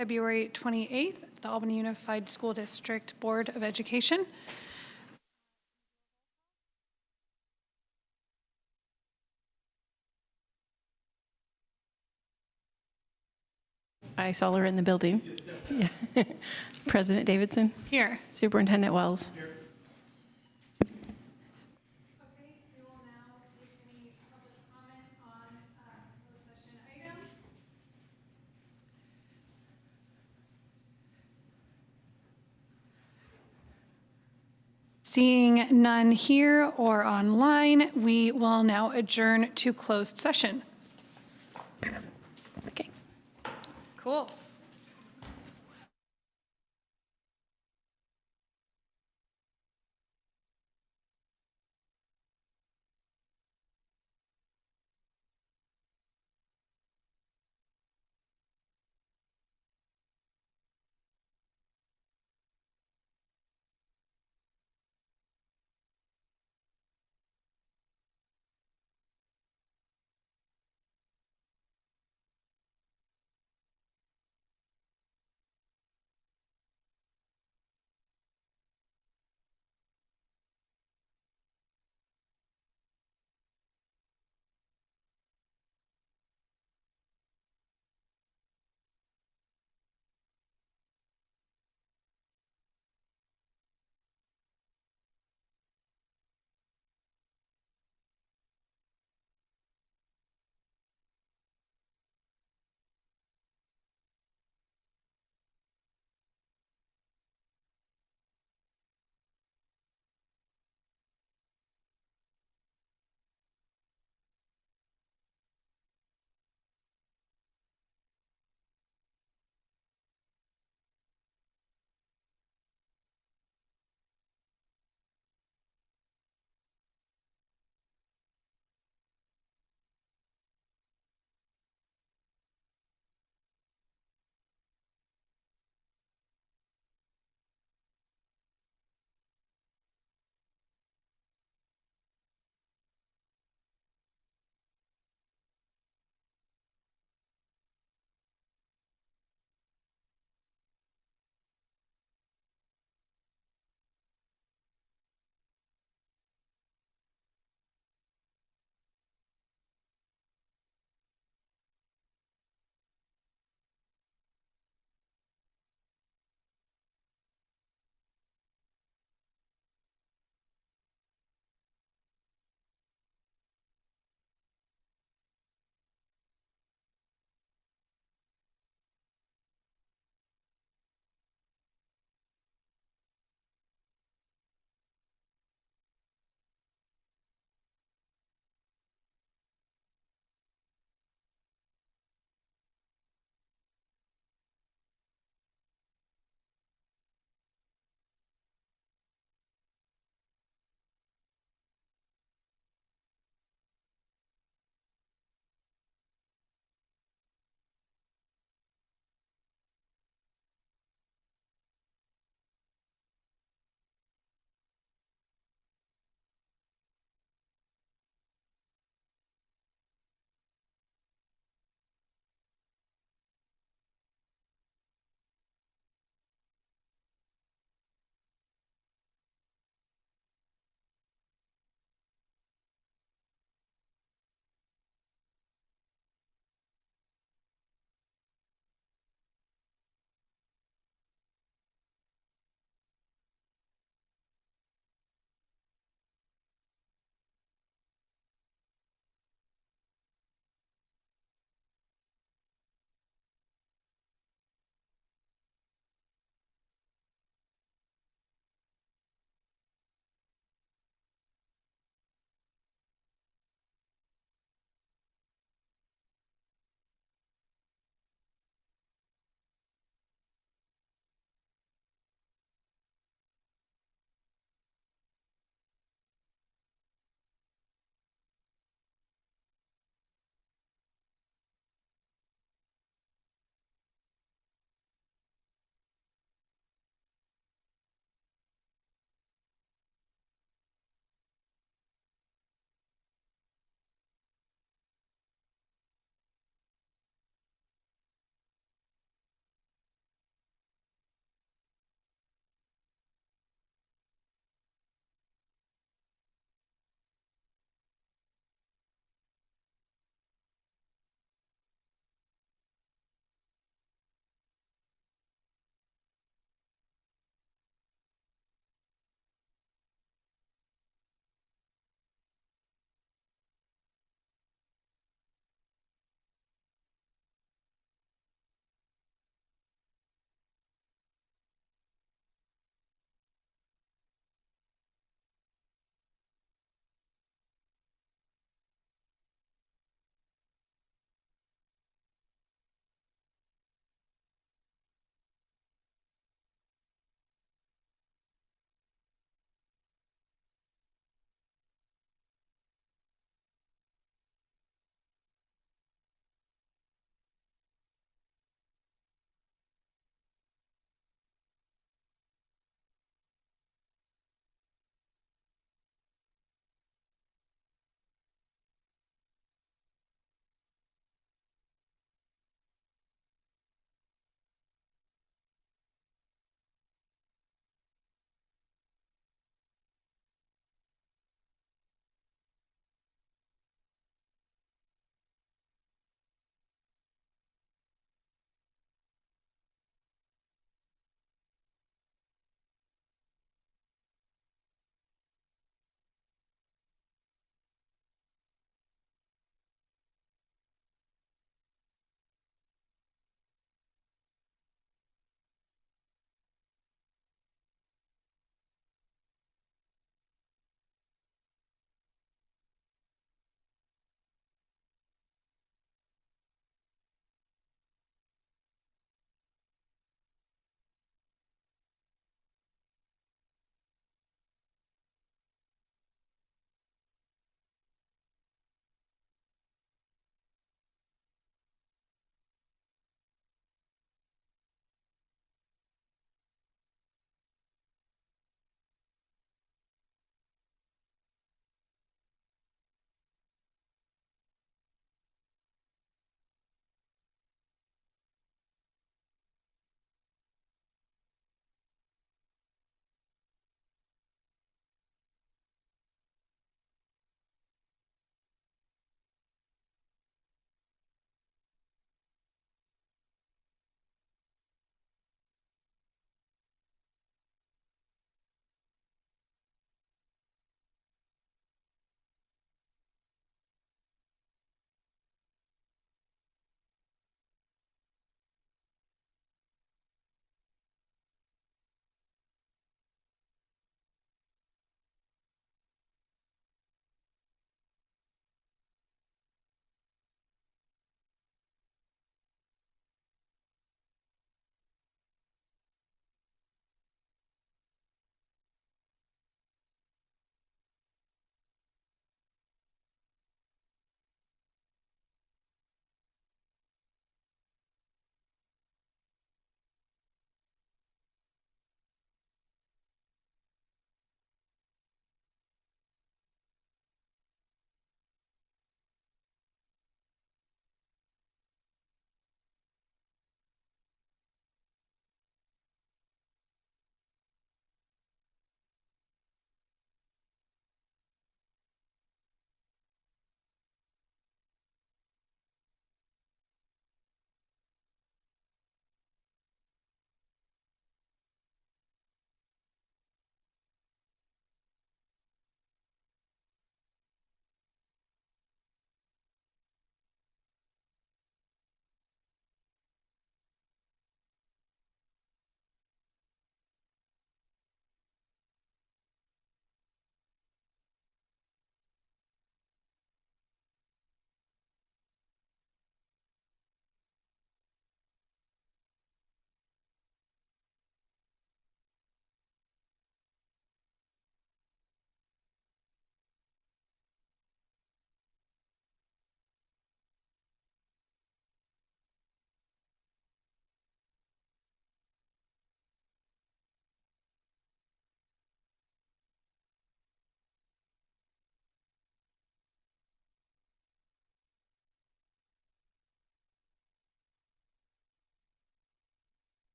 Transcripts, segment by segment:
February 28th, the Albany Unified School District Board of Education. I saw her in the building. Yeah. President Davidson. Here. Superintendent Wells. Okay, we will now take any public comment on closed session items. Seeing none here or online, we will now adjourn to closed session. Okay. Cool.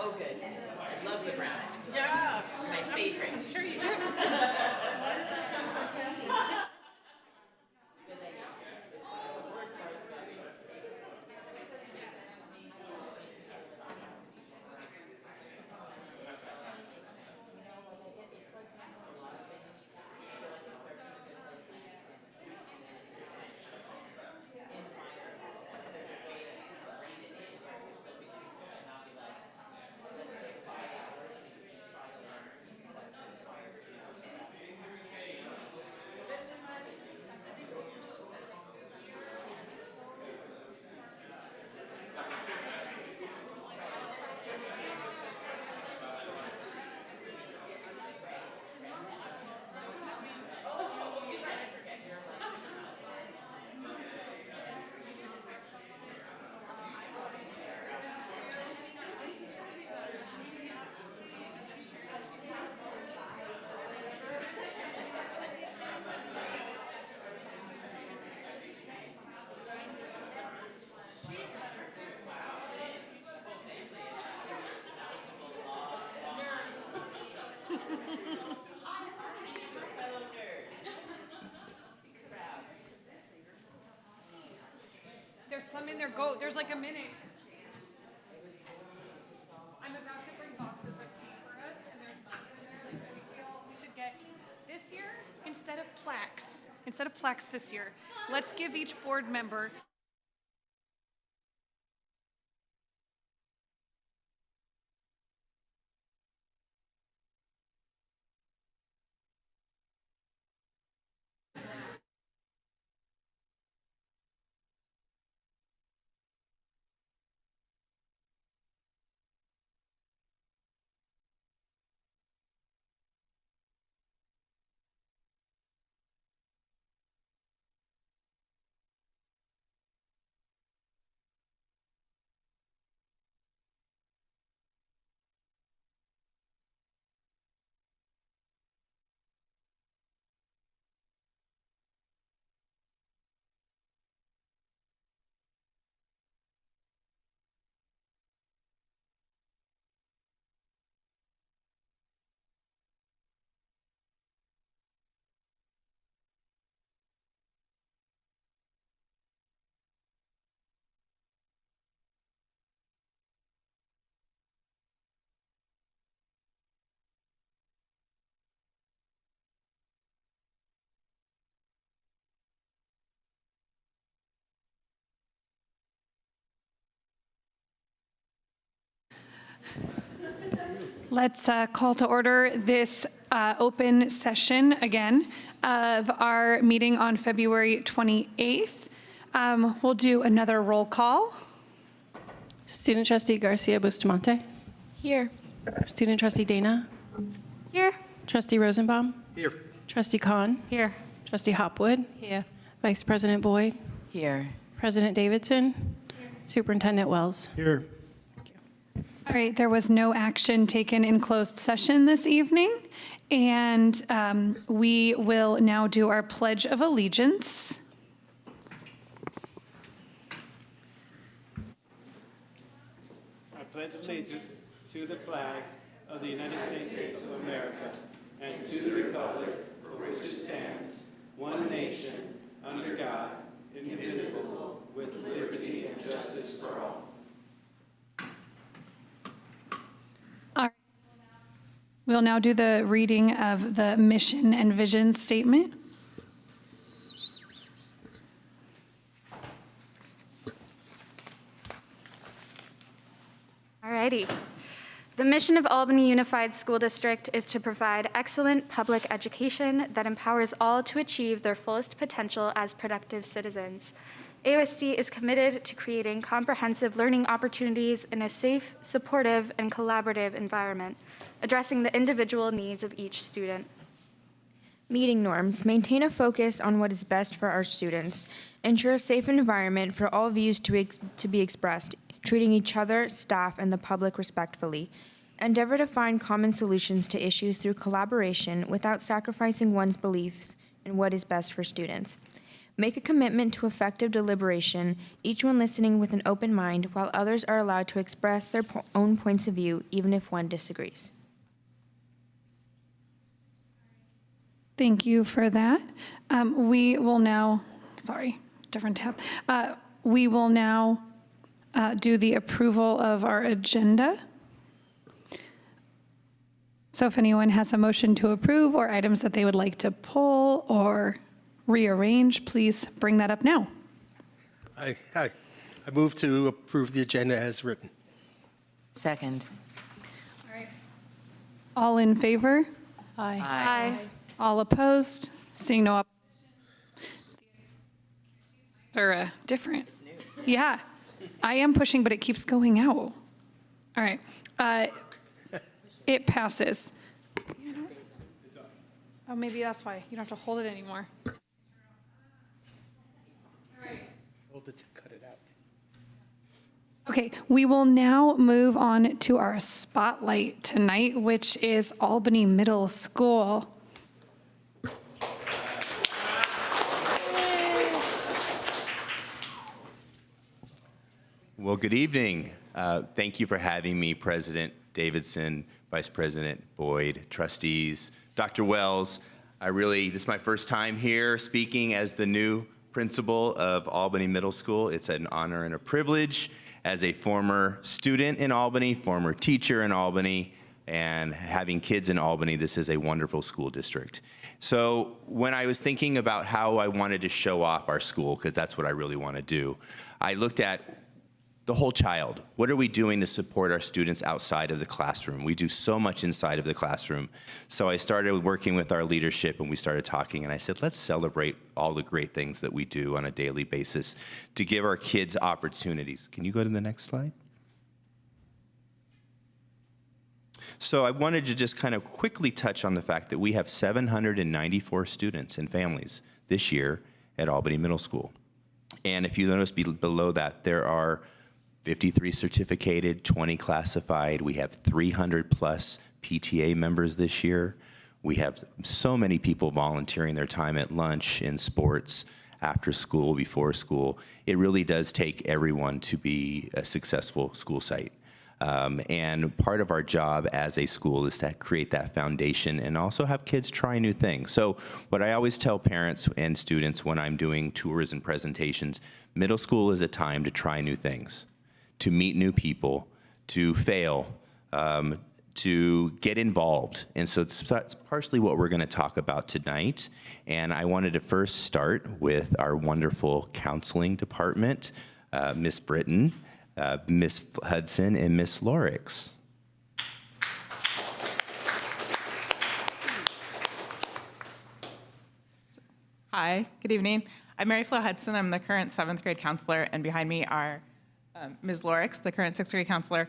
Oh, good. I love the brownie. Yeah. It's my favorite. I'm sure you do. There's some in there. Go. There's like a minute. I'm about to bring boxes of tea for us, and there's mugs in there. Like, we feel we should get this year instead of plaques. Instead of plaques this year, let's give each board member. Let's call to order this open session again of our meeting on February 28th. We'll do another roll call. Student trustee Garcia Bustamante. Here. Student trustee Dana. Here. Trustee Rosenbaum. Here. Trustee Kahn. Here. Trustee Hopwood. Here. Vice President Boyd. Here. President Davidson. Superintendent Wells. Here. All right, there was no action taken in closed session this evening, and we will now do our Pledge of Allegiance. I pledge allegiance to the flag of the United States of America and to the republic for which it stands, one nation, under God, indivisible, with liberty and justice for all. All right. We'll now do the reading of the mission and vision statement. Alrighty. The mission of Albany Unified School District is to provide excellent public education that empowers all to achieve their fullest potential as productive citizens. AUSD is committed to creating comprehensive learning opportunities in a safe, supportive, and collaborative environment, addressing the individual needs of each student. Meeting norms maintain a focus on what is best for our students, ensure a safe environment for all views to be expressed, treating each other, staff, and the public respectfully. Endeavor to find common solutions to issues through collaboration without sacrificing one's beliefs in what is best for students. Make a commitment to effective deliberation, each one listening with an open mind, while others are allowed to express their own points of view, even if one disagrees. Thank you for that. We will now, sorry, different tab. We will now do the approval of our agenda. So if anyone has a motion to approve or items that they would like to pull or rearrange, please bring that up now. I move to approve the agenda as written. Second. All in favor? Aye. All opposed? Seeing no are different. Yeah, I am pushing, but it keeps going out. All right, it passes. Oh, maybe that's why you don't have to hold it anymore. Hold it to cut it out. Okay, we will now move on to our spotlight tonight, which is Albany Middle School. Well, good evening. Thank you for having me, President Davidson, Vice President Boyd, trustees, Dr. Wells. This is my first time here speaking as the new principal of Albany Middle School. It's an honor and a privilege as a former student in Albany, former teacher in Albany, and having kids in Albany. This is a wonderful school district. So when I was thinking about how I wanted to show off our school, because that's what I really want to do, I looked at the whole child. What are we doing to support our students outside of the classroom? We do so much inside of the classroom. So I started working with our leadership and we started talking and I said, let's celebrate all the great things that we do on a daily basis to give our kids opportunities. Can you go to the next slide? So I wanted to just kind of quickly touch on the fact that we have 794 students and families this year at Albany Middle School. And if you notice below that, there are 53 certificated, 20 classified. We have 300 plus PTA members this year. We have so many people volunteering their time at lunch, in sports, after school, before school. It really does take everyone to be a successful school site. And part of our job as a school is to create that foundation and also have kids try new things. So what I always tell parents and students when I'm doing tours and presentations, middle school is a time to try new things, to meet new people, to fail, to get involved. And so that's partially what we're going to talk about tonight. And I wanted to first start with our wonderful counseling department, Miss Britton, Miss Hudson, and Miss Lorix. Hi, good evening. I'm Mary Flo Hudson. I'm the current 7th grade counselor, and behind me are Ms. Lorix, the current 6th grade counselor,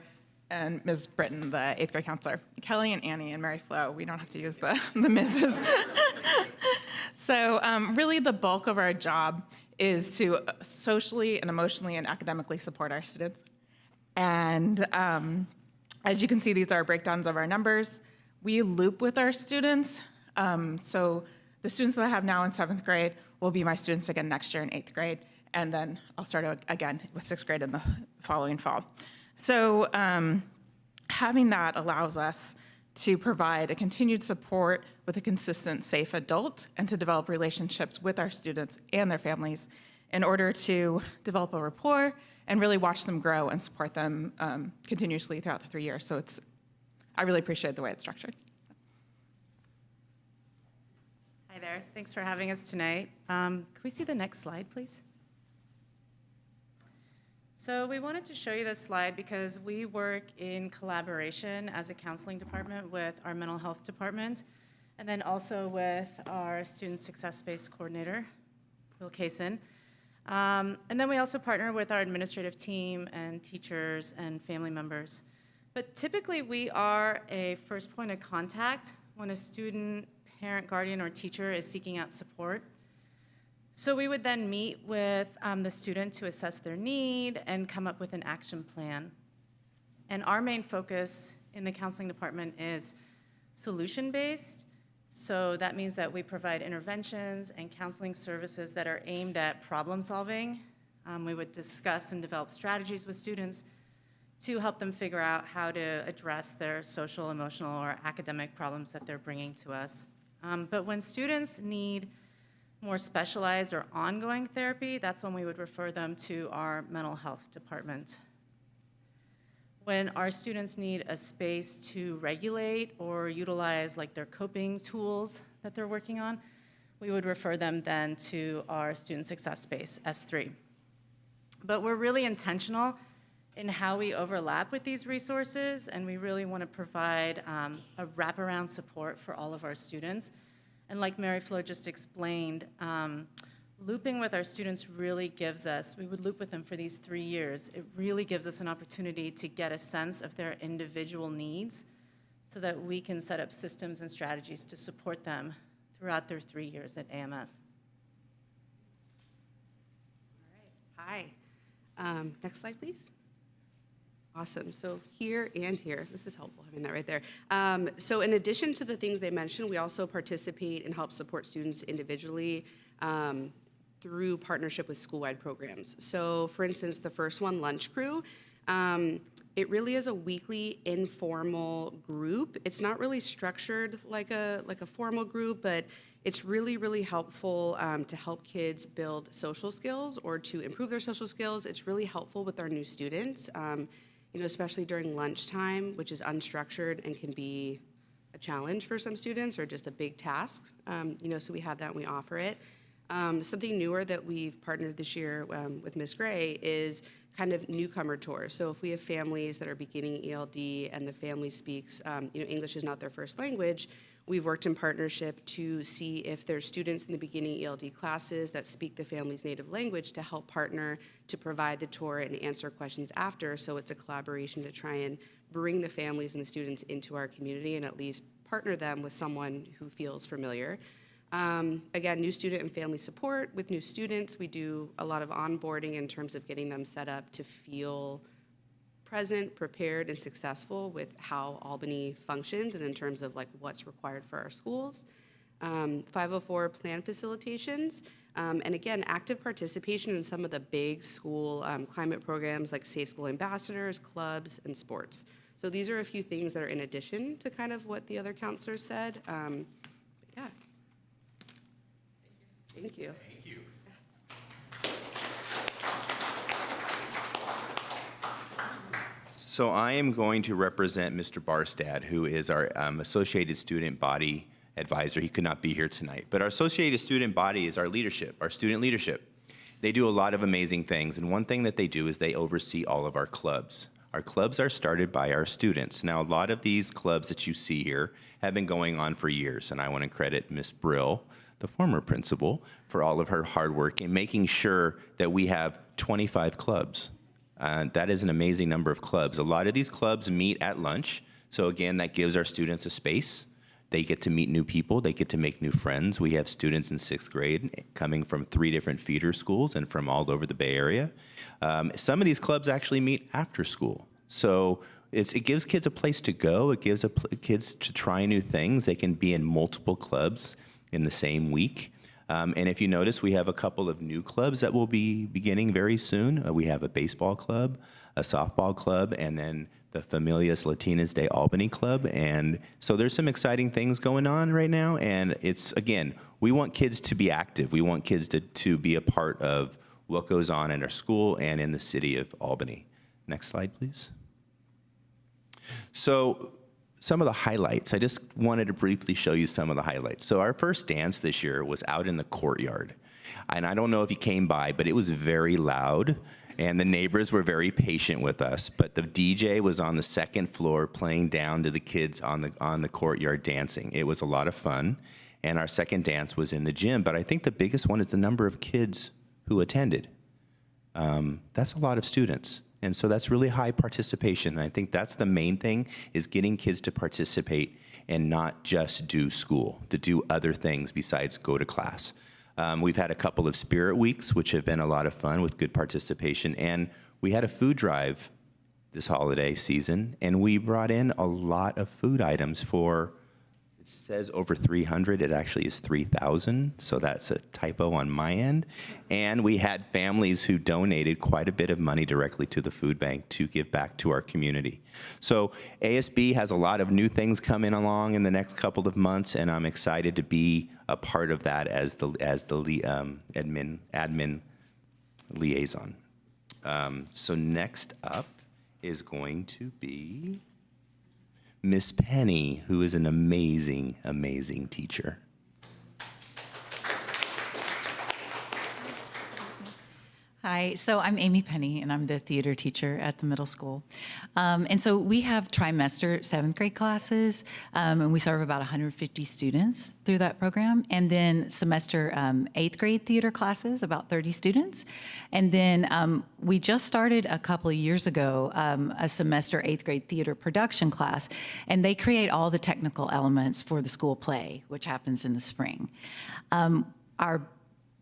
and Ms. Britton, the 8th grade counselor. Kelly and Annie and Mary Flo, we don't have to use the Mrs. So really the bulk of our job is to socially and emotionally and academically support our students. And as you can see, these are breakdowns of our numbers. We loop with our students. So the students that I have now in 7th grade will be my students again next year in 8th grade. And then I'll start again with 6th grade in the following fall. So having that allows us to provide a continued support with a consistent, safe adult and to develop relationships with our students and their families in order to develop a rapport and really watch them grow and support them continuously throughout the 3 years. So I really appreciate the way it's structured. Hi there, thanks for having us tonight. Can we see the next slide, please? So we wanted to show you this slide because we work in collaboration as a counseling department with our mental health department, and then also with our student success-based coordinator, Will Kaysen. And then we also partner with our administrative team and teachers and family members. But typically we are a first point of contact when a student, parent, guardian, or teacher is seeking out support. So we would then meet with the student to assess their need and come up with an action plan. And our main focus in the counseling department is solution-based. So that means that we provide interventions and counseling services that are aimed at problem solving. We would discuss and develop strategies with students to help them figure out how to address their social, emotional, or academic problems that they're bringing to us. But when students need more specialized or ongoing therapy, that's when we would refer them to our mental health department. When our students need a space to regulate or utilize like their coping tools that they're working on, we would refer them then to our student success space, S3. But we're really intentional in how we overlap with these resources, and we really want to provide a wraparound support for all of our students. And like Mary Flo just explained, looping with our students really gives us, we would loop with them for these 3 years, it really gives us an opportunity to get a sense of their individual needs so that we can set up systems and strategies to support them throughout their 3 years at AMS. Hi. Next slide, please. Awesome. So here and here, this is helpful having that right there. So in addition to the things they mentioned, we also participate and help support students individually through partnership with school-wide programs. So for instance, the first one, Lunch Crew, it really is a weekly informal group. It's not really structured like a formal group, but it's really, really helpful to help kids build social skills or to improve their social skills. It's really helpful with our new students, especially during lunchtime, which is unstructured and can be a challenge for some students or just a big task. So we have that and we offer it. Something newer that we've partnered this year with Ms. Gray is kind of newcomer tours. So if we have families that are beginning ELD and the family speaks, English is not their first language, we've worked in partnership to see if there's students in the beginning ELD classes that speak the family's native language to help partner to provide the tour and answer questions after. So it's a collaboration to try and bring the families and the students into our community and at least partner them with someone who feels familiar. Again, new student and family support with new students. We do a lot of onboarding in terms of getting them set up to feel present, prepared, and successful with how Albany functions and in terms of like what's required for our schools. 504 plan facilitations, and again, active participation in some of the big school climate programs like Safe School Ambassadors, clubs, and sports. So these are a few things that are in addition to kind of what the other counselors said. Yeah. Thank you. Thank you. So I am going to represent Mr. Barstad, who is our Associated Student Body Advisor. He could not be here tonight, but our Associated Student Body is our leadership, our student leadership. They do a lot of amazing things, and one thing that they do is they oversee all of our clubs. Our clubs are started by our students. Now, a lot of these clubs that you see here have been going on for years, and I want to credit Ms. Brill, the former principal, for all of her hard work in making sure that we have 25 clubs. That is an amazing number of clubs. A lot of these clubs meet at lunch, so again, that gives our students a space. They get to meet new people, they get to make new friends. We have students in 6th grade coming from 3 different feeder schools and from all over the Bay Area. Some of these clubs actually meet after school. So it gives kids a place to go, it gives kids to try new things. They can be in multiple clubs in the same week. And if you notice, we have a couple of new clubs that will be beginning very soon. We have a baseball club, a softball club, and then the Familias Latinas de Albany Club. And so there's some exciting things going on right now. And it's, again, we want kids to be active. We want kids to be a part of what goes on in our school and in the city of Albany. Next slide, please. So some of the highlights. I just wanted to briefly show you some of the highlights. So our first dance this year was out in the courtyard. And I don't know if you came by, but it was very loud. And the neighbors were very patient with us. But the DJ was on the 2nd floor playing down to the kids on the courtyard dancing. It was a lot of fun. And our second dance was in the gym. But I think the biggest one is the number of kids who attended. That's a lot of students. And so that's really high participation. And I think that's the main thing, is getting kids to participate and not just do school, to do other things besides go to class. We've had a couple of spirit weeks, which have been a lot of fun with good participation. And we had a food drive this holiday season, and we brought in a lot of food items for It says over 300. It actually is 3,000, so that's a typo on my end. And we had families who donated quite a bit of money directly to the food bank to give back to our community. So ASB has a lot of new things coming along in the next couple of months, and I'm excited to be a part of that as the admin liaison. So next up is going to be Miss Penny, who is an amazing, amazing teacher. Hi, so I'm Amy Penny, and I'm the theater teacher at the middle school. And so we have trimester 7th grade classes, and we serve about 150 students through that program. And then semester 8th grade theater classes, about 30 students. And then we just started a couple of years ago a semester 8th grade theater production class, and they create all the technical elements for the school play, which happens in the spring.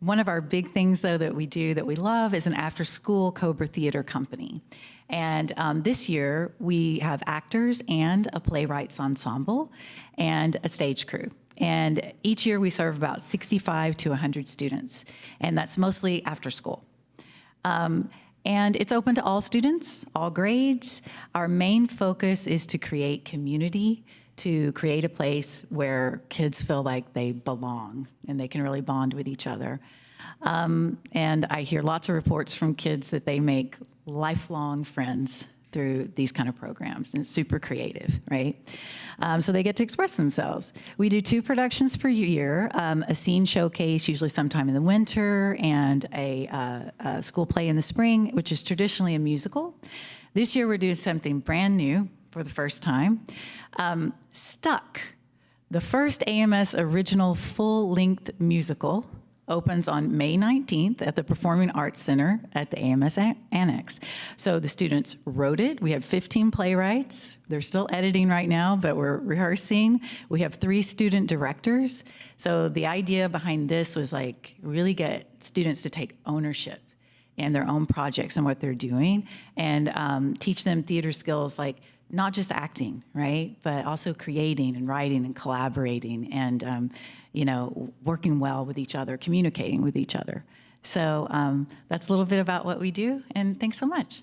One of our big things, though, that we do that we love is an after-school Cobra Theater Company. And this year, we have actors and a playwrights ensemble and a stage crew. And each year, we serve about 65 to 100 students, and that's mostly after school. And it's open to all students, all grades. Our main focus is to create community, to create a place where kids feel like they belong and they can really bond with each other. And I hear lots of reports from kids that they make lifelong friends through these kind of programs, and it's super creative, right? So they get to express themselves. We do 2 productions per year, a scene showcase, usually sometime in the winter, and a school play in the spring, which is traditionally a musical. This year we're doing something brand new for the first time. Stuck, the first AMS original full-length musical, opens on May 19th at the Performing Arts Center at the AMS Annex. So the students wrote it. We have 15 playwrights. They're still editing right now, but we're rehearsing. We have 3 student directors. So the idea behind this was like really get students to take ownership in their own projects and what they're doing, and teach them theater skills like not just acting, right, but also creating and writing and collaborating and, working well with each other, communicating with each other. So that's a little bit about what we do, and thanks so much.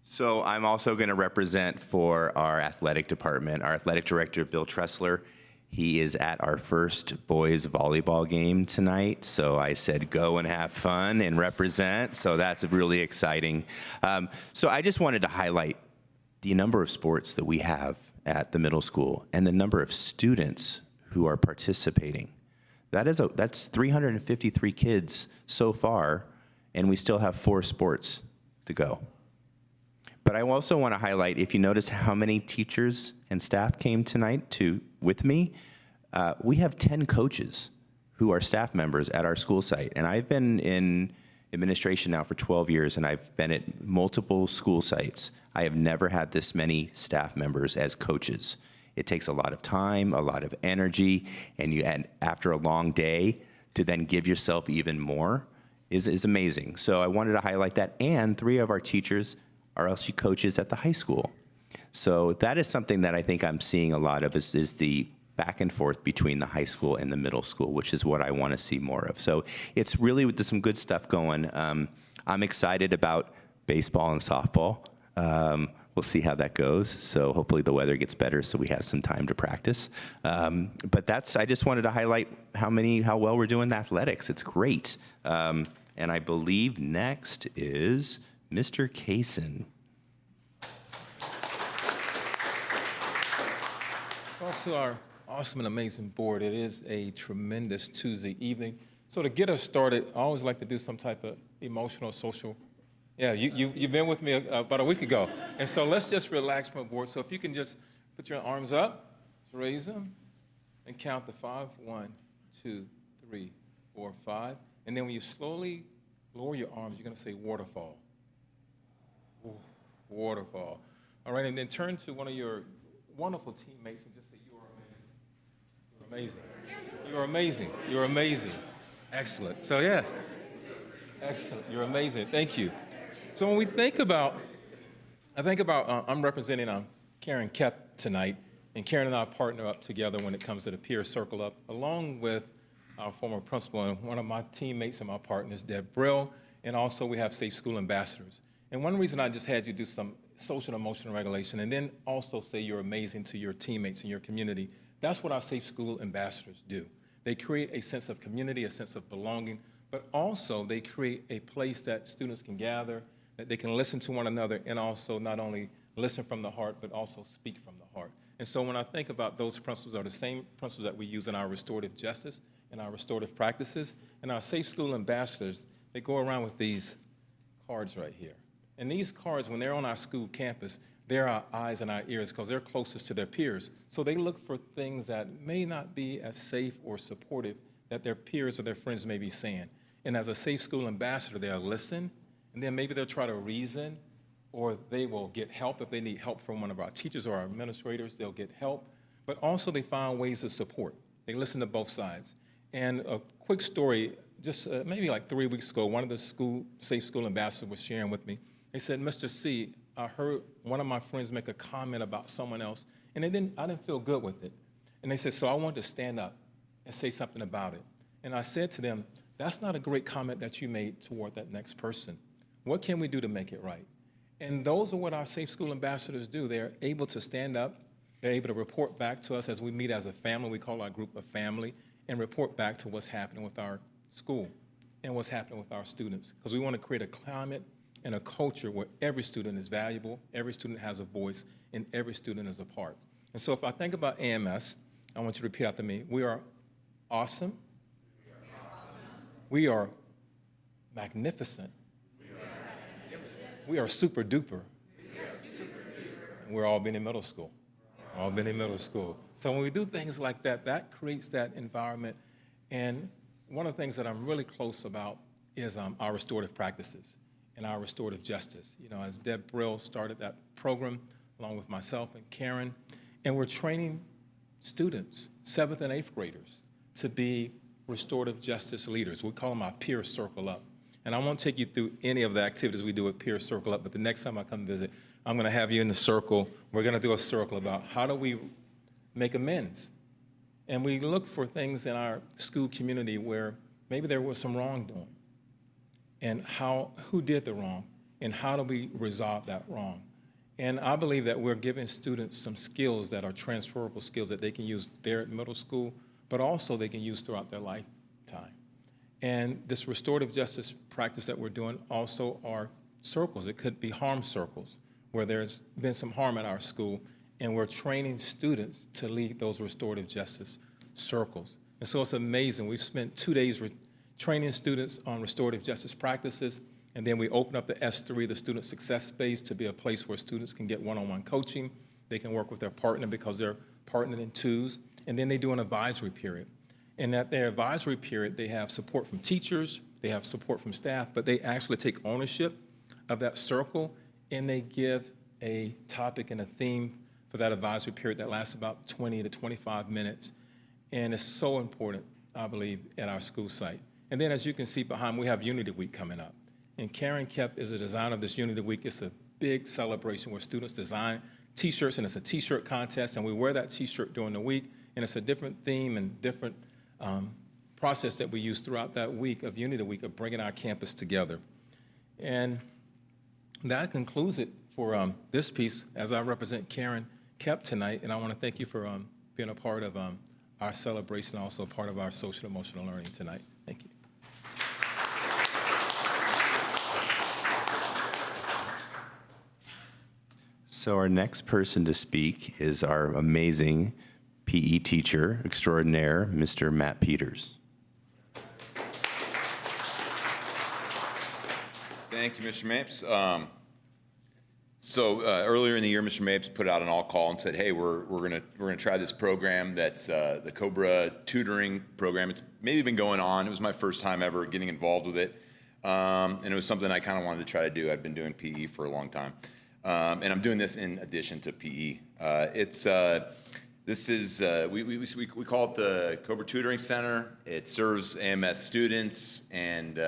So I'm also going to represent for our athletic department. Our athletic director, Bill Tressler, he is at our first boys volleyball game tonight. So I said, go and have fun and represent. So that's really exciting. So I just wanted to highlight the number of sports that we have at the middle school and the number of students who are participating. That's 353 kids so far, and we still have 4 sports to go. But I also want to highlight, if you notice how many teachers and staff came tonight with me, we have 10 coaches who are staff members at our school site. And I've been in administration now for 12 years, and I've been at multiple school sites. I have never had this many staff members as coaches. It takes a lot of time, a lot of energy, and after a long day, to then give yourself even more is amazing. So I wanted to highlight that. And 3 of our teachers are LSU coaches at the high school. So that is something that I think I'm seeing a lot of is the back and forth between the high school and the middle school, which is what I want to see more of. So it's really there's some good stuff going. I'm excited about baseball and softball. We'll see how that goes. So hopefully the weather gets better so we have some time to practice. But I just wanted to highlight how well we're doing in athletics. It's great. And I believe next is Mr. Kaysen. Well, to our awesome and amazing board, it is a tremendous Tuesday evening. So to get us started, I always like to do some type of emotional, social. Yeah, you've been with me about a week ago. And so let's just relax from the board. So if you can just put your arms up, raise them, and count to 5. 1, 2, 3, 4, 5. And then when you slowly lower your arms, you're going to say waterfall. Ooh, waterfall. All right, and then turn to one of your wonderful teammates and just say, you are amazing. You're amazing. You're amazing. You're amazing. Excellent. So yeah, Excellent. You're amazing. Thank you. So when we think about, I'm representing Karen Kep tonight, and Karen and I partner up together when it comes to the Peer Circle Up, along with our former principal and one of my teammates and my partners, Deb Brill, and also we have Safe School Ambassadors. And one reason I just had you do some social and emotional regulation and then also say you're amazing to your teammates in your community, that's what our Safe School Ambassadors do. They create a sense of community, a sense of belonging, but also they create a place that students can gather, that they can listen to one another, and also not only listen from the heart, but also speak from the heart. And so when I think about those principles are the same principles that we use in our restorative justice and our restorative practices, and our Safe School Ambassadors, they go around with these cards right here. And these cards, when they're on our school campus, they're our eyes and our ears because they're closest to their peers. So they look for things that may not be as safe or supportive that their peers or their friends may be saying. And as a Safe School Ambassador, they'll listen, and then maybe they'll try to reason, or they will get help if they need help from one of our teachers or our administrators, they'll get help. But also they find ways of support. They listen to both sides. And a quick story, just maybe like 3 weeks ago, one of the Safe School Ambassadors was sharing with me. They said, Mr. C, I heard one of my friends make a comment about someone else, and I didn't feel good with it. And they said, so I wanted to stand up and say something about it. And I said to them, that's not a great comment that you made toward that next person. What can we do to make it right? And those are what our Safe School Ambassadors do. They're able to stand up. They're able to report back to us as we meet as a family. We call our group a family, and report back to what's happening with our school and what's happening with our students. Because we want to create a climate and a culture where every student is valuable, every student has a voice, and every student is a part. And so if I think about AMS, I want you to repeat after me. We are awesome. We are magnificent. We are super duper. And we're Albany Middle School. Albany Middle School. So when we do things like that, that creates that environment. And one of the things that I'm really close about is our restorative practices and our restorative justice. You know, as Deb Brill started that program along with myself and Karen, and we're training students, 7th and 8th graders, to be restorative justice leaders. We call them our Peer Circle Up. And I won't take you through any of the activities we do at Peer Circle Up, but the next time I come visit, I'm going to have you in the circle. We're going to do a circle about how do we make amends. And we look for things in our school community where maybe there was some wrongdoing, and who did the wrong, and how do we resolve that wrong. And I believe that we're giving students some skills that are transferable skills that they can use there at middle school, but also they can use throughout their lifetime. And this restorative justice practice that we're doing also are circles. It could be harm circles, where there's been some harm at our school, and we're training students to lead those restorative justice circles. And so it's amazing. We've spent 2 days training students on restorative justice practices, and then we open up the S3, the student success space, to be a place where students can get one-on-one coaching. They can work with their partner because they're partnered in twos, and then they do an advisory period. And at their advisory period, they have support from teachers, they have support from staff, but they actually take ownership of that circle, and they give a topic and a theme for that advisory period that lasts about 20 to 25 minutes. And it's so important, I believe, at our school site. And then as you can see behind, we have Unity Week coming up. And Karen Kep is the designer of this Unity Week. It's a big celebration where students design T-shirts, and it's a T-shirt contest, and we wear that T-shirt during the week, and it's a different theme and different process that we use throughout that week of Unity Week of bringing our campus together. And that concludes it for this piece as I represent Karen Kep tonight, and I want to thank you for being a part of our celebration, also a part of our social emotional learning tonight. Thank you. So our next person to speak is our amazing PE teacher extraordinaire, Mr. Matt Peters. Thank you, Mr. Mapes. Earlier in the year, Mr. Mapes put out an all-call and said, "Hey, we're gonna try this program that's the Cobra tutoring program. It's maybe been going on. It was my first time ever getting involved with it, and it was something I kind of wanted to try to do. I've been doing PE for a long time, and I'm doing this in addition to PE. This is, we call it the Cobra Tutoring Center. It serves AMS students, and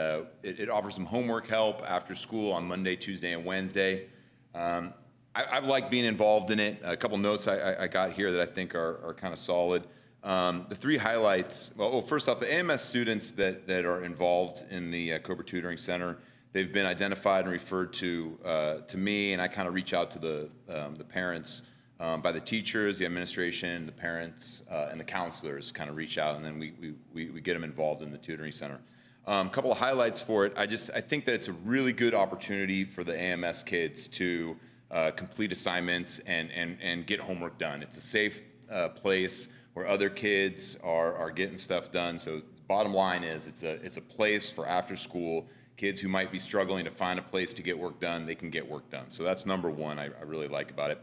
it offers them homework help after school on Monday, Tuesday, and Wednesday. I've liked being involved in it. A couple notes I got here that I think are kind of solid. The three highlights, well, first off, the AMS students that are involved in the Cobra Tutoring Center, they've been identified and referred to me, and I kind of reach out to the parents by the teachers, the administration, the parents, and the counselors kind of reach out, and then we get them involved in the tutoring center. A couple of highlights for it. I think that it's a really good opportunity for the AMS kids to complete assignments and get homework done. It's a safe place where other kids are getting stuff done. So bottom line is it's a place for after school kids who might be struggling to find a place to get work done. They can get work done. So that's number one I really like about it.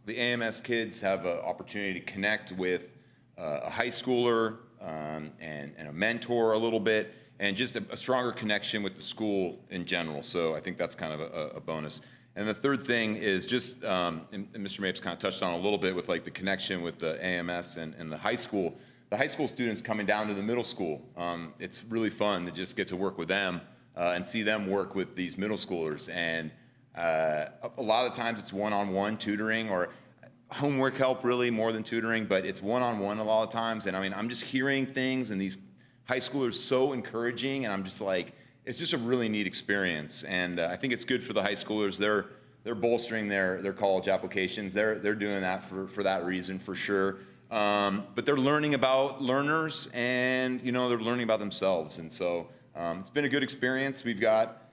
The AMS kids have an opportunity to connect with a high schooler and a mentor a little bit, and just a stronger connection with the school in general. So I think that's kind of a bonus. And the third thing is just, and Mr. Mapes kind of touched on a little bit with like the connection with the AMS and the high school. The high school students coming down to the middle school, it's really fun to just get to work with them and see them work with these middle schoolers. And a lot of times it's one-on-one tutoring or homework help, really more than tutoring, but it's one-on-one a lot of times. And I mean, I'm just hearing things, and these high schoolers so encouraging, and I'm just like, it's just a really neat experience. And I think it's good for the high schoolers. They're bolstering their college applications. They're doing that for that reason, for sure. But they're learning about learners, and they're learning about themselves. And so it's been a good experience. We've got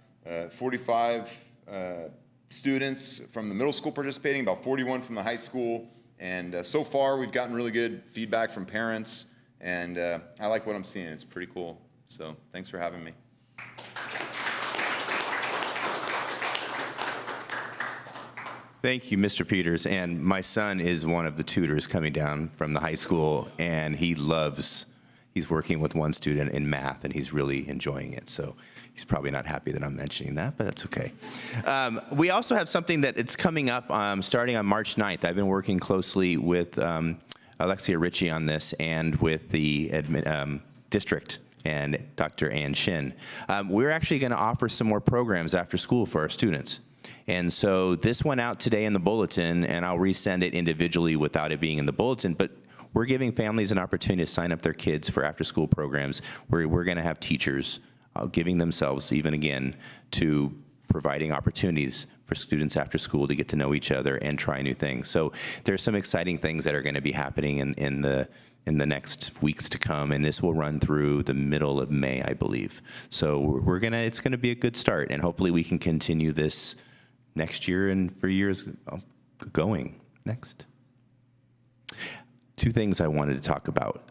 45 students from the middle school participating, about 41 from the high school. And so far, we've gotten really good feedback from parents. And I like what I'm seeing. It's pretty cool. So thanks for having me. Thank you, Mr. Peters. And my son is one of the tutors coming down from the high school, and he's working with one student in math, and he's really enjoying it. So he's probably not happy that I'm mentioning that, but that's okay. We also have something that it's coming up starting on March 9th. I've been working closely with Alexia Ritchie on this and with the district and Dr. Ann Shin. We're actually going to offer some more programs after school for our students. And so this went out today in the bulletin, and I'll resend it individually without it being in the bulletin, but we're giving families an opportunity to sign up their kids for after-school programs where we're going to have teachers giving themselves, even again, to providing opportunities for students after school to get to know each other and try new things. So there's some exciting things that are going to be happening in the next weeks to come, and this will run through the middle of May, I believe. So it's gonna be a good start, and hopefully we can continue this next year and for years going. Next. Two things I wanted to talk about.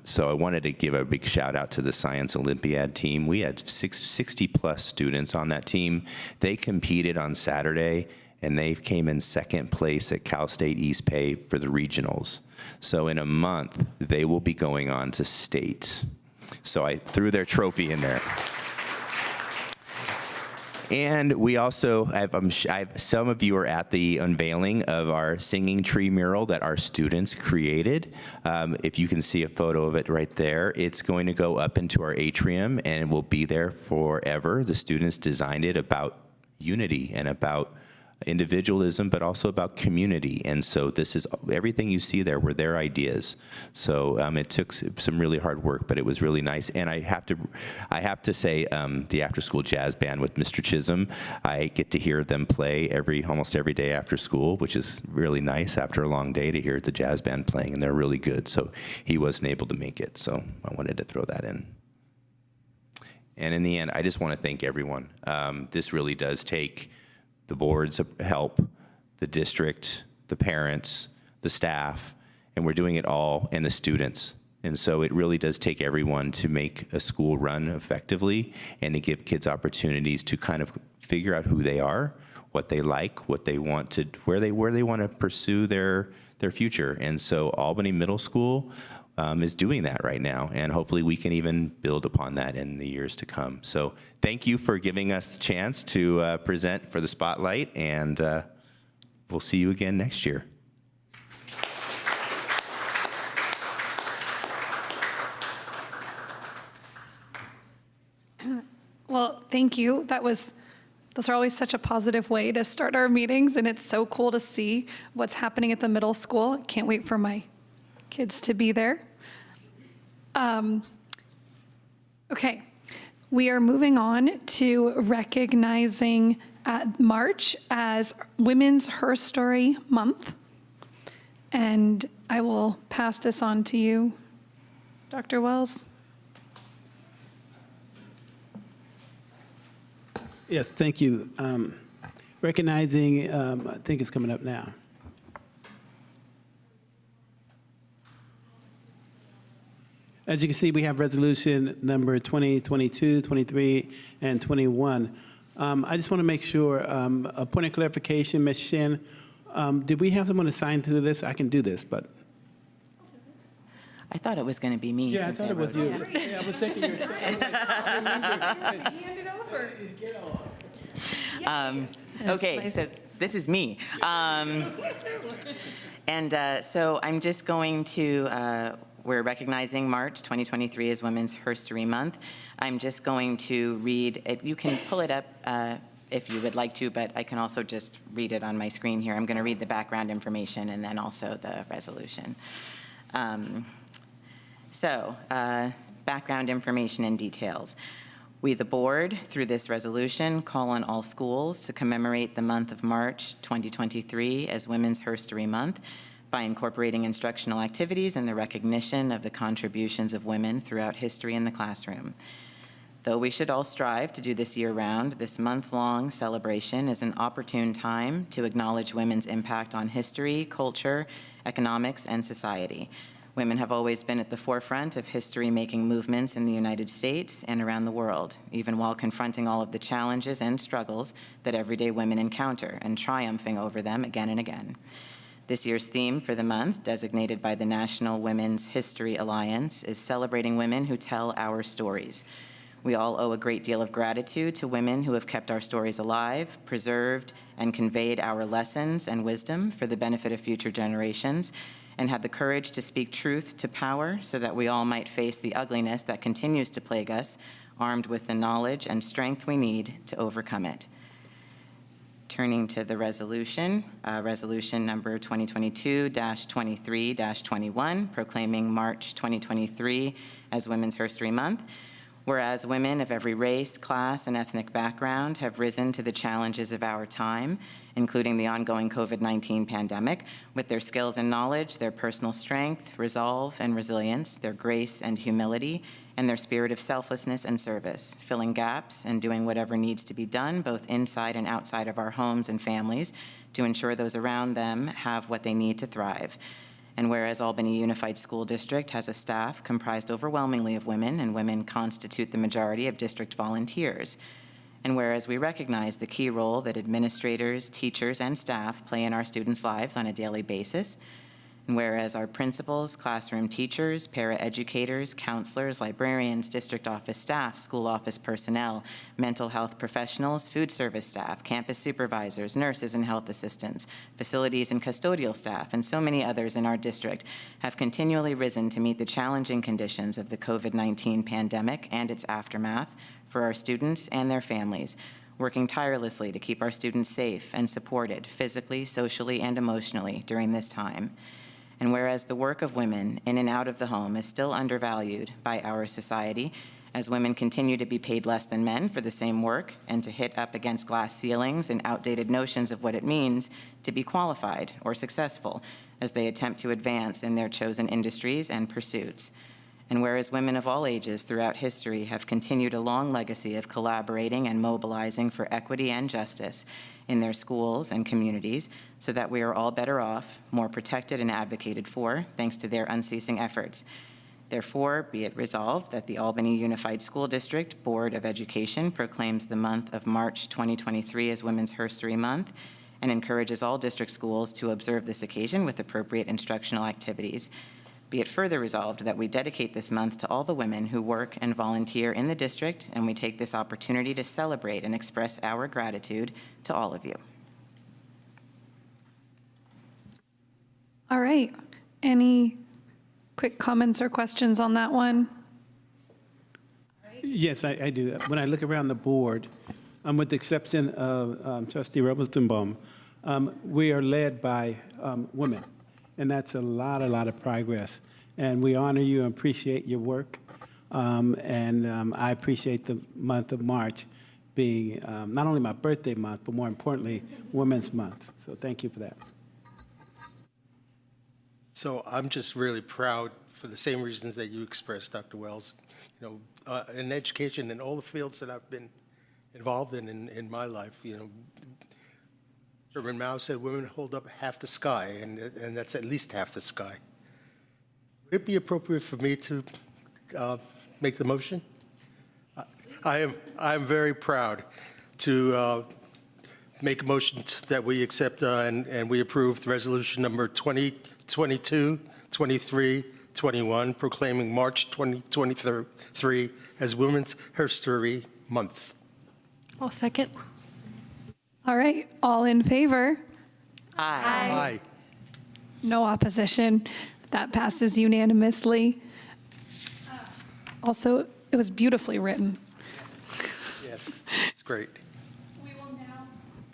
So I wanted to give a big shout out to the Science Olympiad team. We had 60 plus students on that team. They competed on Saturday, and they came in second place at Cal State East Bay for the regionals. So in a month, they will be going on to state. So I threw their trophy in there. And we also, some of you are at the unveiling of our singing tree mural that our students created. If you can see a photo of it right there, it's going to go up into our atrium and it will be there forever. The students designed it about unity and about individualism, but also about community. And so this is everything you see there were their ideas. So it took some really hard work, but it was really nice. And I have to say, the after-school jazz band with Mr. Chisholm, I get to hear them play almost every day after school, which is really nice after a long day to hear the jazz band playing, and they're really good. So he wasn't able to make it, so I wanted to throw that in. And in the end, I just want to thank everyone. This really does take the board's help, the district, the parents, the staff, and we're doing it all, and the students. And so it really does take everyone to make a school run effectively and to give kids opportunities to kind of figure out who they are, what they like, what they want to, where they want to pursue their future. And so Albany Middle School is doing that right now, and hopefully we can even build upon that in the years to come. So thank you for giving us the chance to present for the spotlight, and we'll see you again next year. Well, thank you. Those are always such a positive way to start our meetings, and it's so cool to see what's happening at the middle school. Can't wait for my kids to be there. Okay, we are moving on to recognizing March as Women's Her Story Month. And I will pass this on to you, Dr. Wells. Yes, thank you. Recognizing, I think it's coming up now. As you can see, we have resolution number 20, 22, 23, and 21. I just want to make sure, a point of clarification, Ms. Shin, did we have someone assigned to this? I can do this, but. I thought it was going to be me. Yeah, I since thought it was wrote you. Yeah, I was thinking you were. Hand it over. Okay, so this is me. So I'm just going to, we're recognizing March 2023 as Women's History Month. I'm just going to read it. You can pull it up if you would like to, but I can also just read it on my screen here. I'm going to read the background information and then also the resolution. Background information and details. We, the board, through this resolution, call on all schools to commemorate the month of March 2023 as Women's History Month by incorporating instructional activities and the recognition of the contributions of women throughout history in the classroom. Though we should all strive to do this year-round, this month-long celebration is an opportune time to acknowledge women's impact on history, culture, economics, and society. Women have always been at the forefront of history-making movements in the United States and around the world, even while confronting all of the challenges and struggles that everyday women encounter and triumphing over them again and again. This year's theme for the month, designated by the National Women's History Alliance, is celebrating women who tell our stories. We all owe a great deal of gratitude to women who have kept our stories alive, preserved, and conveyed our lessons and wisdom for the benefit of future generations, and had the courage to speak truth to power so that we all might face the ugliness that continues to plague us, armed with the knowledge and strength we need to overcome it. Turning to the resolution, resolution number 2022-23-21, proclaiming March 2023 as Women's History Month. Whereas women of every race, class, and ethnic background have risen to the challenges of our time, including the ongoing COVID-19 pandemic, with their skills and knowledge, their personal strength, resolve, and resilience, their grace and humility, and their spirit of selflessness and service, filling gaps and doing whatever needs to be done, both inside and outside of our homes and families, to ensure those around them have what they need to thrive. And whereas Albany Unified School District has a staff comprised overwhelmingly of women, and women constitute the majority of district volunteers. And whereas we recognize the key role that administrators, teachers, and staff play in our students' lives on a daily basis, and whereas our principals, classroom teachers, paraeducators, counselors, librarians, district office staff, school office personnel, mental health professionals, food service staff, campus supervisors, nurses and health assistants, facilities and custodial staff, and so many others in our district have continually risen to meet the challenging conditions of the COVID-19 pandemic and its aftermath for our students and their families, working tirelessly to keep our students safe and supported physically, socially, and emotionally during this time. And whereas the work of women in and out of the home is still undervalued by our society, as women continue to be paid less than men for the same work and to hit up against glass ceilings and outdated notions of what it means to be qualified or successful as they attempt to advance in their chosen industries and pursuits. And whereas women of all ages throughout history have continued a long legacy of collaborating and mobilizing for equity and justice in their schools and communities so that we are all better off, more protected and advocated for, thanks to their unceasing efforts. Therefore, be it resolved that the Albany Unified School District Board of Education proclaims the month of March 2023 as Women's History Month and encourages all district schools to observe this occasion with appropriate instructional activities. Be it further resolved that we dedicate this month to all the women who work and volunteer in the district, and we take this opportunity to celebrate and express our gratitude to all of you. All right. Any quick comments or questions on that one? All right. Yes, I do. When I look around the board, with the exception of Trustee Rosenbaum, we are led by women, and that's a lot of progress. And we honor you and appreciate your work. And I appreciate the month of March being not only my birthday month, but more importantly, Women's Month. So thank you for that. So I'm just really proud for the same reasons that you expressed, Dr. Wells. You know, in education and all the fields that I've been involved in my life, you know, Chairman Mao said women hold up half the sky, and that's at least half the sky. Would it be appropriate for me to make the motion? I am very proud to make a motion that we accept and we approve resolution number 2022-23-21, proclaiming March 2023 as Women's History Month. I'll second. All right, all in favor? Aye. No opposition. That passes unanimously. Also, it was beautifully written. Yes, it's great.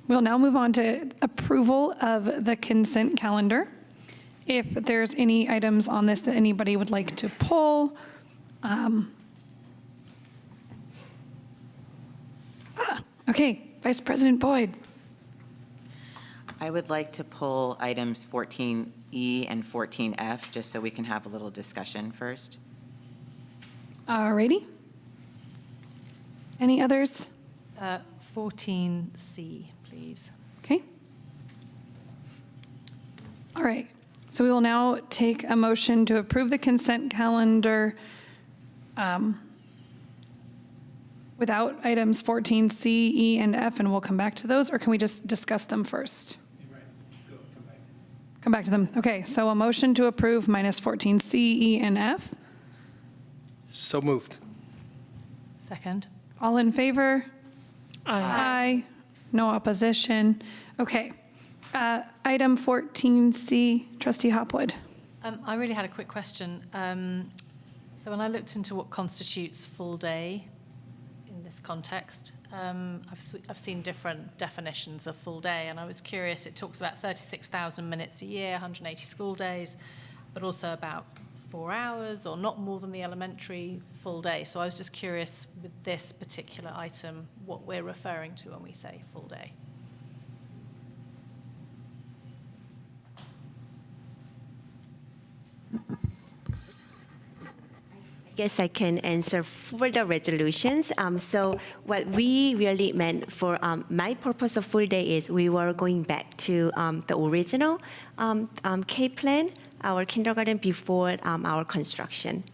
We'll now move on to approval of the consent calendar. If there's any items on this that anybody would like to pull. Okay, Vice President Boyd. I would like to pull items 14E and 14F, just so we can have a little discussion first. All righty. Any others? 14C, please. Okay. All right. So we will now take a motion to approve the consent calendar without items 14C, E, and F, and we'll come back to those, or can we just discuss them first? Come back to them. Okay, so a motion to approve minus 14C, E, and F. So moved. Second. All in favor? Aye. No opposition. Okay. Item 14C, Trustee Hopwood. I really had a quick question. So when I looked into what constitutes full day in this context, I've seen different definitions of full day, and I was curious. It talks about 36,000 minutes a year, 180 school days, but also about 4 hours or not more than the elementary full day. So I was just curious with this particular item what we're referring to when we say full day. Guess I can answer for the resolutions. So what we really meant for my purpose of full day is we were going back to the original K plan, our kindergarten before our construction.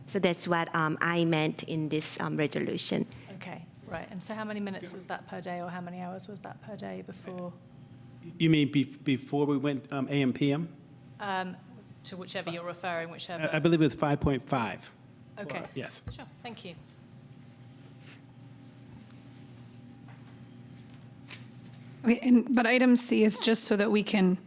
So that's what I meant in this resolution. Okay, right. And so how many minutes was that per day, or how many hours was that per day before? You mean before we went AM, PM? To whichever you're referring, whichever. I believe it was 5.5. Okay. Yes. Sure, thank you. Okay, but item C is just so that we can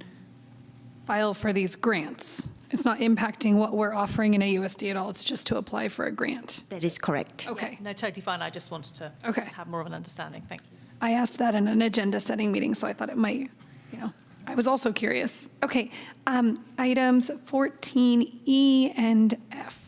file for these grants. It's not impacting what we're offering in AUSD at all. It's just to apply for a grant. That is correct. Okay. No, totally fine. I just wanted to have more of an understanding. Thank you. I asked that in an agenda setting meeting, so I thought it might, I was also curious. Okay, items 14E and F.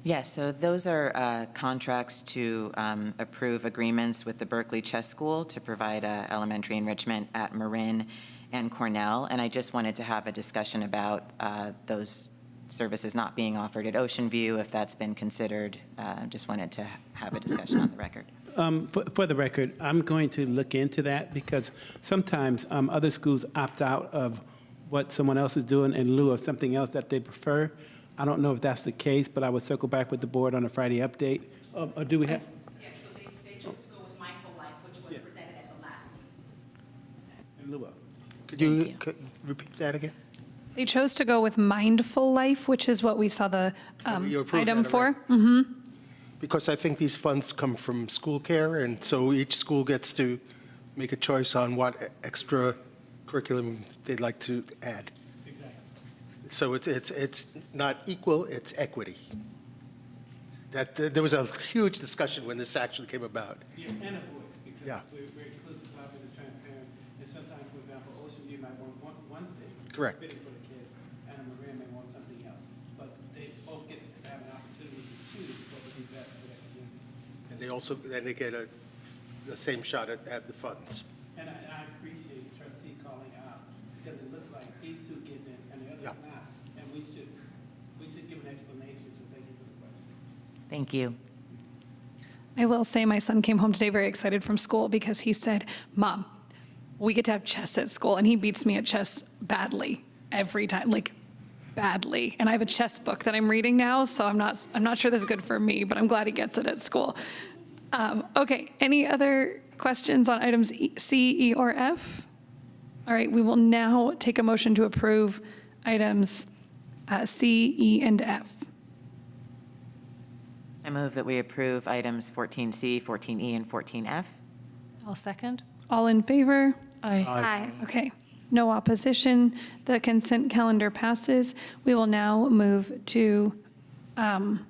Yes, so those are contracts to approve agreements with the Berkeley Chess School to provide elementary enrichment at Marin and Cornell. And I just wanted to have a discussion about those services not being offered at Ocean View, if that's been considered. Just wanted to have a discussion on the record. For the record, I'm going to look into that because sometimes other schools opt out of what someone else is doing in lieu of something else that they prefer. I don't know if that's the case, but I would circle back with the board on a Friday update. Or do we have? Yes, so they chose to go with Mindful Life, which was presented at the last meeting. In lieu of. Could you repeat that again? They chose to go with Mindful Life, which is what we saw the You approved item that, for. right? Mm-hmm. Because I think these funds come from school care, and so each school gets to make a choice on what extra curriculum they'd like to add. So it's not equal, it's equity. that there was a huge discussion when this actually came about. Yeah, and a voice, because Yeah. we're very inclusive, collaborative, and transparent. And sometimes, for example, Ocean View might want one thing. Correct. Fitting for the kids, and Maria may want something else. But they both get to have an opportunity to choose what would be best for their community. And they get the same shot at the funds. And I appreciate trustee calling out, because it looks like these two getting it and the others not. And we should give an explanation, so thank you for the question. Thank you. I will say my son came home today very excited from school because he said, Mom, we get to have chess at school. And he beats me at chess badly every time, like badly. And I have a chess book that I'm reading now, so I'm not sure this is good for me, but I'm glad he gets it at school. Okay, any other questions on items C, E, or F? All right, we will now take a motion to approve items C, E, and F. I move that we approve items 14C, 14E, and 14F. I'll second. All in favor? Aye. Okay, no opposition. The consent calendar passes. We will now move to, and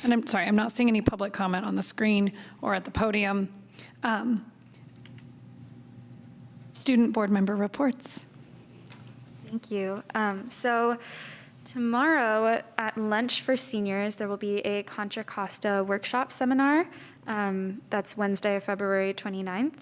I'm sorry, I'm not seeing any public comment on the screen or at the podium. Student board member reports. Thank you. So tomorrow at lunch for seniors, there will be a Contra Costa workshop seminar. That's Wednesday, February 29th.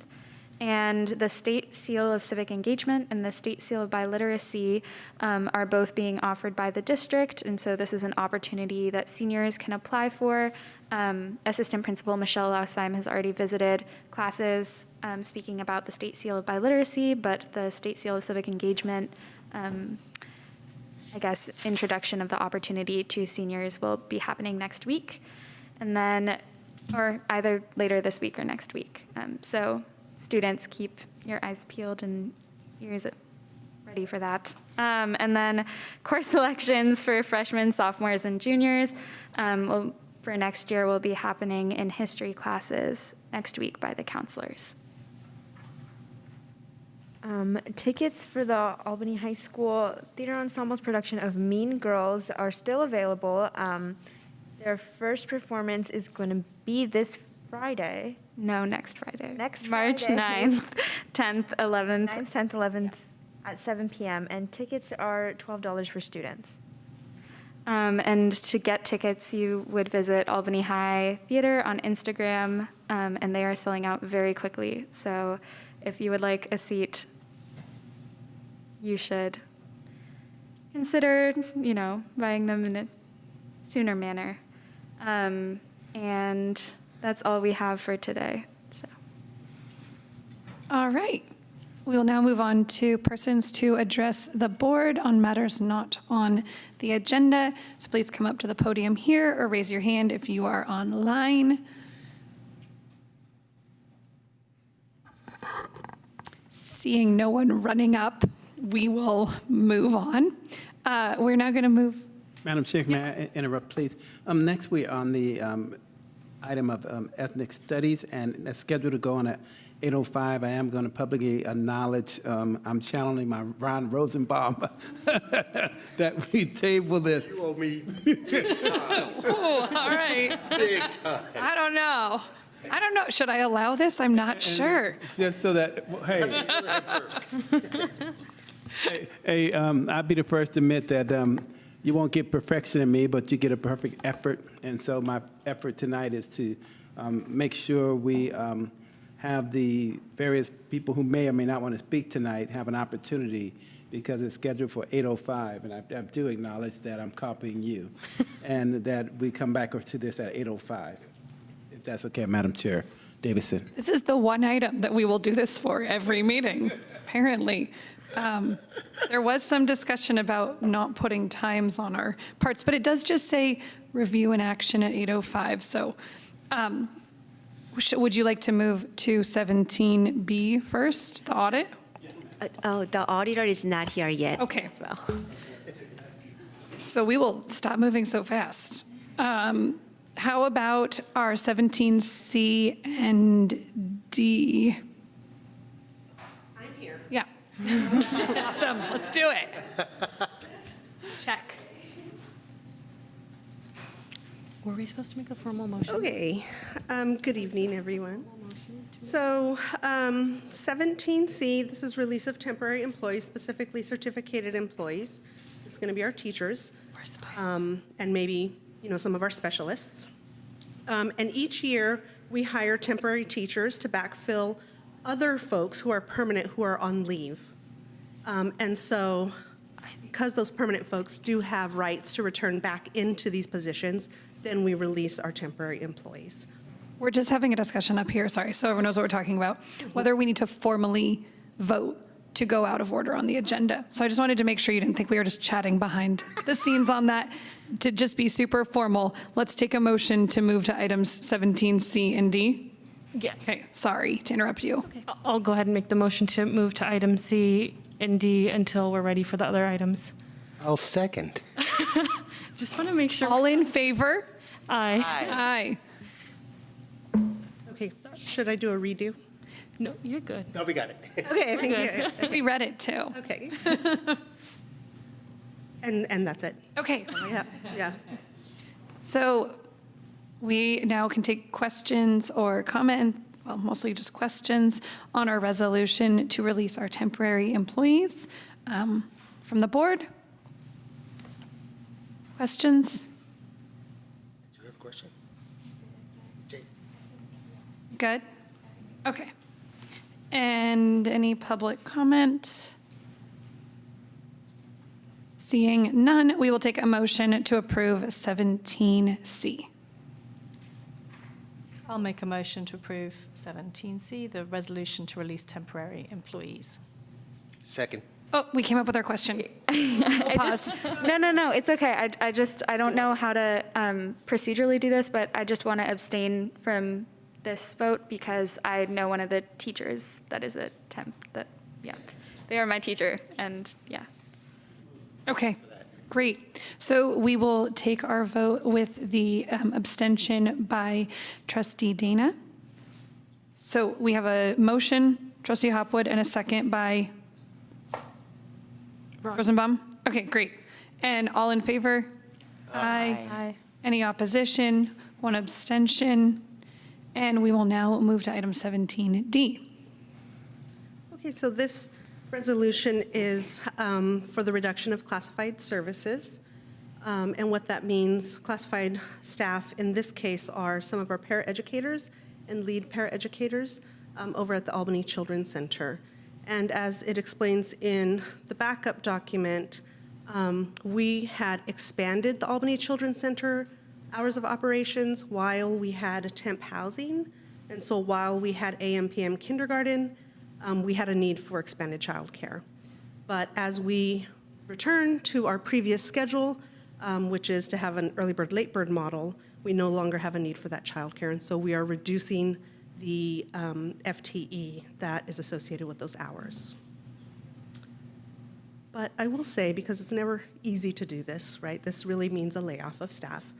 And the State Seal of Civic Engagement and the State Seal of Biliteracy are both being offered by the district. And so this is an opportunity that seniors can apply for. Assistant Principal Michelle Lausheim has already visited classes speaking about the State Seal of Biliteracy, but the State Seal of Civic Engagement, I guess, introduction of the opportunity to seniors will be happening next week. And then, or either later this week or next week. So students, keep your eyes peeled and ears ready for that. And then course selections for freshmen, sophomores, and juniors for next year will be happening in history classes next week by the counselors. Tickets for the Albany High School Theater Ensemble's production of Mean Girls are still available. Their first performance is going to be this Friday. No, next Friday. Next March Friday. 9th, 10th, 11th. 9th, 10th, 11th at 7 p.m. And tickets are $12 for students. And to get tickets, you would visit Albany High Theater on Instagram, and they are selling out very quickly. So if you would like a seat, you should consider, buying them in a sooner manner. And that's all we have for today. So. All right. We will now move on to persons to address the board on matters not on the agenda. So please come up to the podium here or raise your hand if you are online. Seeing no one running up, we will move on. We're now going to move. Madam Chair, may I interrupt, please? Next, we're on the item of ethnic studies, and that's scheduled to go on at 8:05. I am going to publicly acknowledge, I'm channeling my Ron Rosenbaum, that we table this. You owe me big time. Oh, all right. Big time. I don't know. Should I allow this? I'm not sure. Just so that, hey, I'll be the first to admit that you won't get perfection in me, but you get a perfect effort. And so my effort tonight is to make sure we have the various people who may or may not want to speak tonight have an opportunity, because it's scheduled for 8:05, and I do acknowledge that I'm copying you, and that we come back to this at 8:05, if that's okay, Madam Chair. Davidson. This is the one item that we will do this for every meeting, apparently. There was some discussion about not putting times on our parts, but it does just say review and action at 8:05. So would you like to move to 17B first, the audit? The auditor is not here yet. Okay. As well. So we will stop moving so fast. How about our 17C and D? I'm here. Yeah. Awesome. Let's do it. Check. Were we supposed to make a formal motion? Okay, good evening, everyone. So 17C, this is release of temporary employees, specifically certificated employees. It's going to be our teachers and maybe, some of our specialists. And each year, we hire temporary teachers to backfill other folks who are permanent who are on leave. And so because those permanent folks do have rights to return back into these positions, then we release our temporary employees. We're just having a discussion up here, sorry, so everyone knows what we're talking about, whether we need to formally vote to go out of order on the agenda. So I just wanted to make sure you didn't think we were just chatting behind the scenes on that. To just be super formal, let's take a motion to move to items 17C and D. Yeah. Okay, sorry to interrupt you. I'll go ahead and make the motion to move to item C and D until we're ready for the other items. I'll second. Just want to make sure. All in favor? Aye. Aye. Okay, should I do a redo? No, you're good. No, we got it. Okay, thank you. We read it too. Okay. And that's it. Okay. Yeah. So we now can take questions or comment, well, mostly just questions on our resolution to release our temporary employees from the board. Questions? Do you have a question? Good? Okay. And any public comment? Seeing none, we will take a motion to approve 17C. I'll make a motion to approve 17C, the resolution to release temporary employees. Second. Oh, we came up with our question. Pause. No, it's okay. I don't know how to procedurally do this, but I just want to abstain from this vote because I know one of the teachers that is a temp, they are my teacher, and yeah. Okay, great. So we will take our vote with the abstention by trustee Dana. So we have a motion, trustee Hopwood, and a second by Rosenbaum? Okay, great. And all in favor? Aye. Any opposition? One abstention? And we will now move to item 17D. Okay, so this resolution is for the reduction of classified services. And what that means, classified staff in this case are some of our paraeducators and lead paraeducators over at the Albany Children's Center. And as it explains in the backup document, we had expanded the Albany Children's Center hours of operations while we had temp housing. And so while we had AM, PM kindergarten, we had a need for expanded childcare. But as we return to our previous schedule, which is to have an early bird, late bird model, we no longer have a need for that childcare. And so we are reducing the FTE that is associated with those hours. But I will say, because it's never easy to do this, right? This really means a layoff of staff,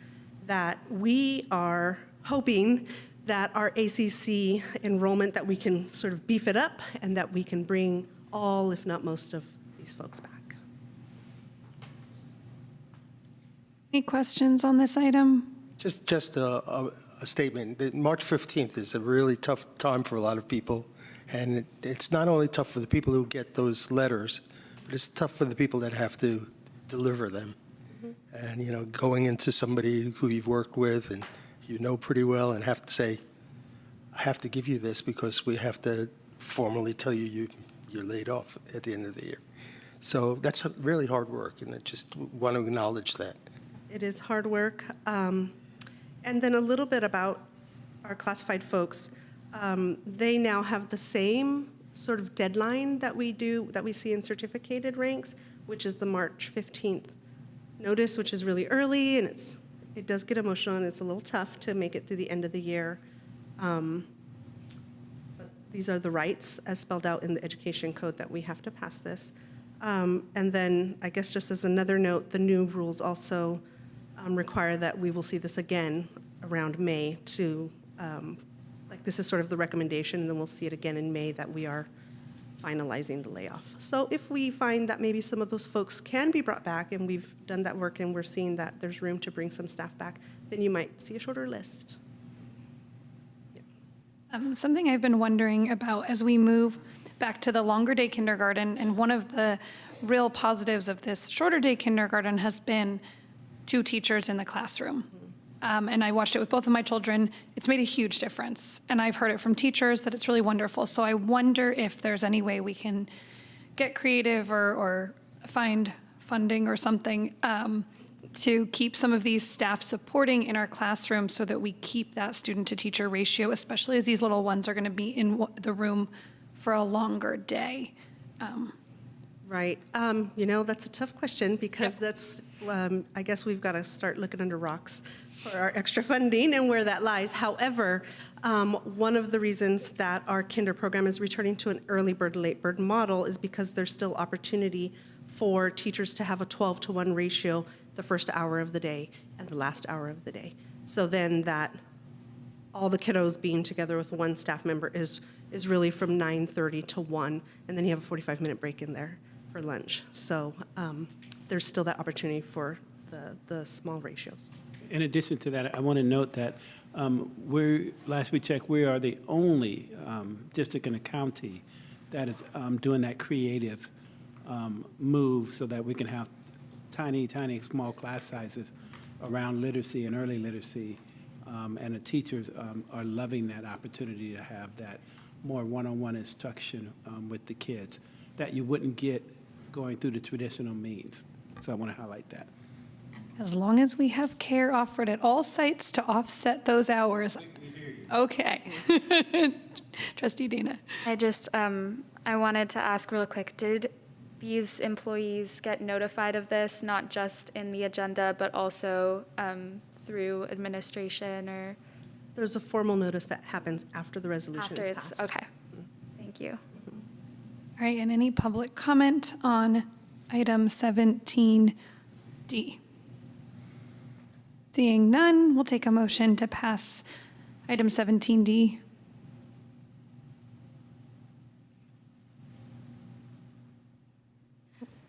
that we are hoping that our ACC enrollment, that we can sort of beef it up and that we can bring all, if not most of these folks back. Any questions on this item? Just a statement. That March 15th is a really tough time for a lot of people. And it's not only tough for the people who get those letters, but it's tough for the people that have to deliver them. And, going into somebody who you've worked with and you know pretty well and have to say, I have to give you this because we have to formally tell you you're laid off at the end of the year. So that's really hard work, and I just want to acknowledge that. It is hard work. And then a little bit about our classified folks. They now have the same sort of deadline that we see in certificated ranks, which is the March 15th notice, which is really early, and it does get emotional, and it's a little tough to make it through the end of the year. But these are the rights as spelled out in the education code that we have to pass this. And then I guess just as another note, the new rules also require that we will see this again around May to, this is sort of the recommendation, and then we'll see it again in May that we are finalizing the layoff. So if we find that maybe some of those folks can be brought back, and we've done that work and we're seeing that there's room to bring some staff back, then you might see a shorter list. Something I've been wondering about as we move back to the longer day kindergarten, and one of the real positives of this shorter day kindergarten has been 2 teachers in the classroom. And I watched it with both of my children. It's made a huge difference. And I've heard it from teachers that it's really wonderful. So I wonder if there's any way we can get creative or find funding or something to keep some of these staff supporting in our classroom so that we keep that student to teacher ratio, especially as these little ones are going to be in the room for a longer day. Right. That's a tough question because that's, I guess we've got to start looking under rocks for our extra funding and where that lies. However, one of the reasons that our kinder program is returning to an early bird, late bird model is because there's still opportunity for teachers to have a 12-to-1 ratio the first hour of the day and the last hour of the day. So then that all the kiddos being together with one staff member is really from 9:30 to 1, and then you have a 45-minute break in there for lunch. So there's still that opportunity for the small ratios. In addition to that, I want to note that last we checked, we are the only district in the county that is doing that creative move so that we can have tiny, small class sizes around literacy and early literacy. And the teachers are loving that opportunity to have that more one-on-one instruction with the kids that you wouldn't get going through the traditional means. So I want to highlight that. As long as we have care offered at all sites to offset those hours. Okay. Trustee Dana. I wanted to ask real quick, did these employees get notified of this, not just in the agenda, but also through administration or? There's a formal notice that happens after the resolution is passed. Okay, thank you. All right, and any public comment on item 17D? Seeing none, we'll take a motion to pass item 17D.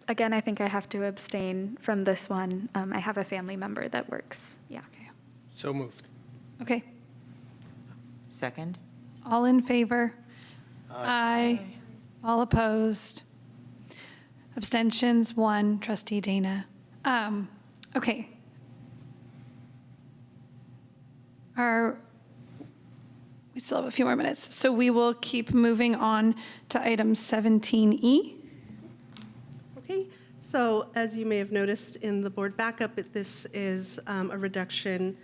Again, I think I have to abstain from this one. I have a family member that works, yeah. So moved. Okay, Second? all in favor? Aye. All opposed? Abstentions, 1. Trustee Dana. Okay. We still have a few more minutes, so we will keep moving on to item 17E. Okay, so as you may have noticed in the board backup, this is a reduction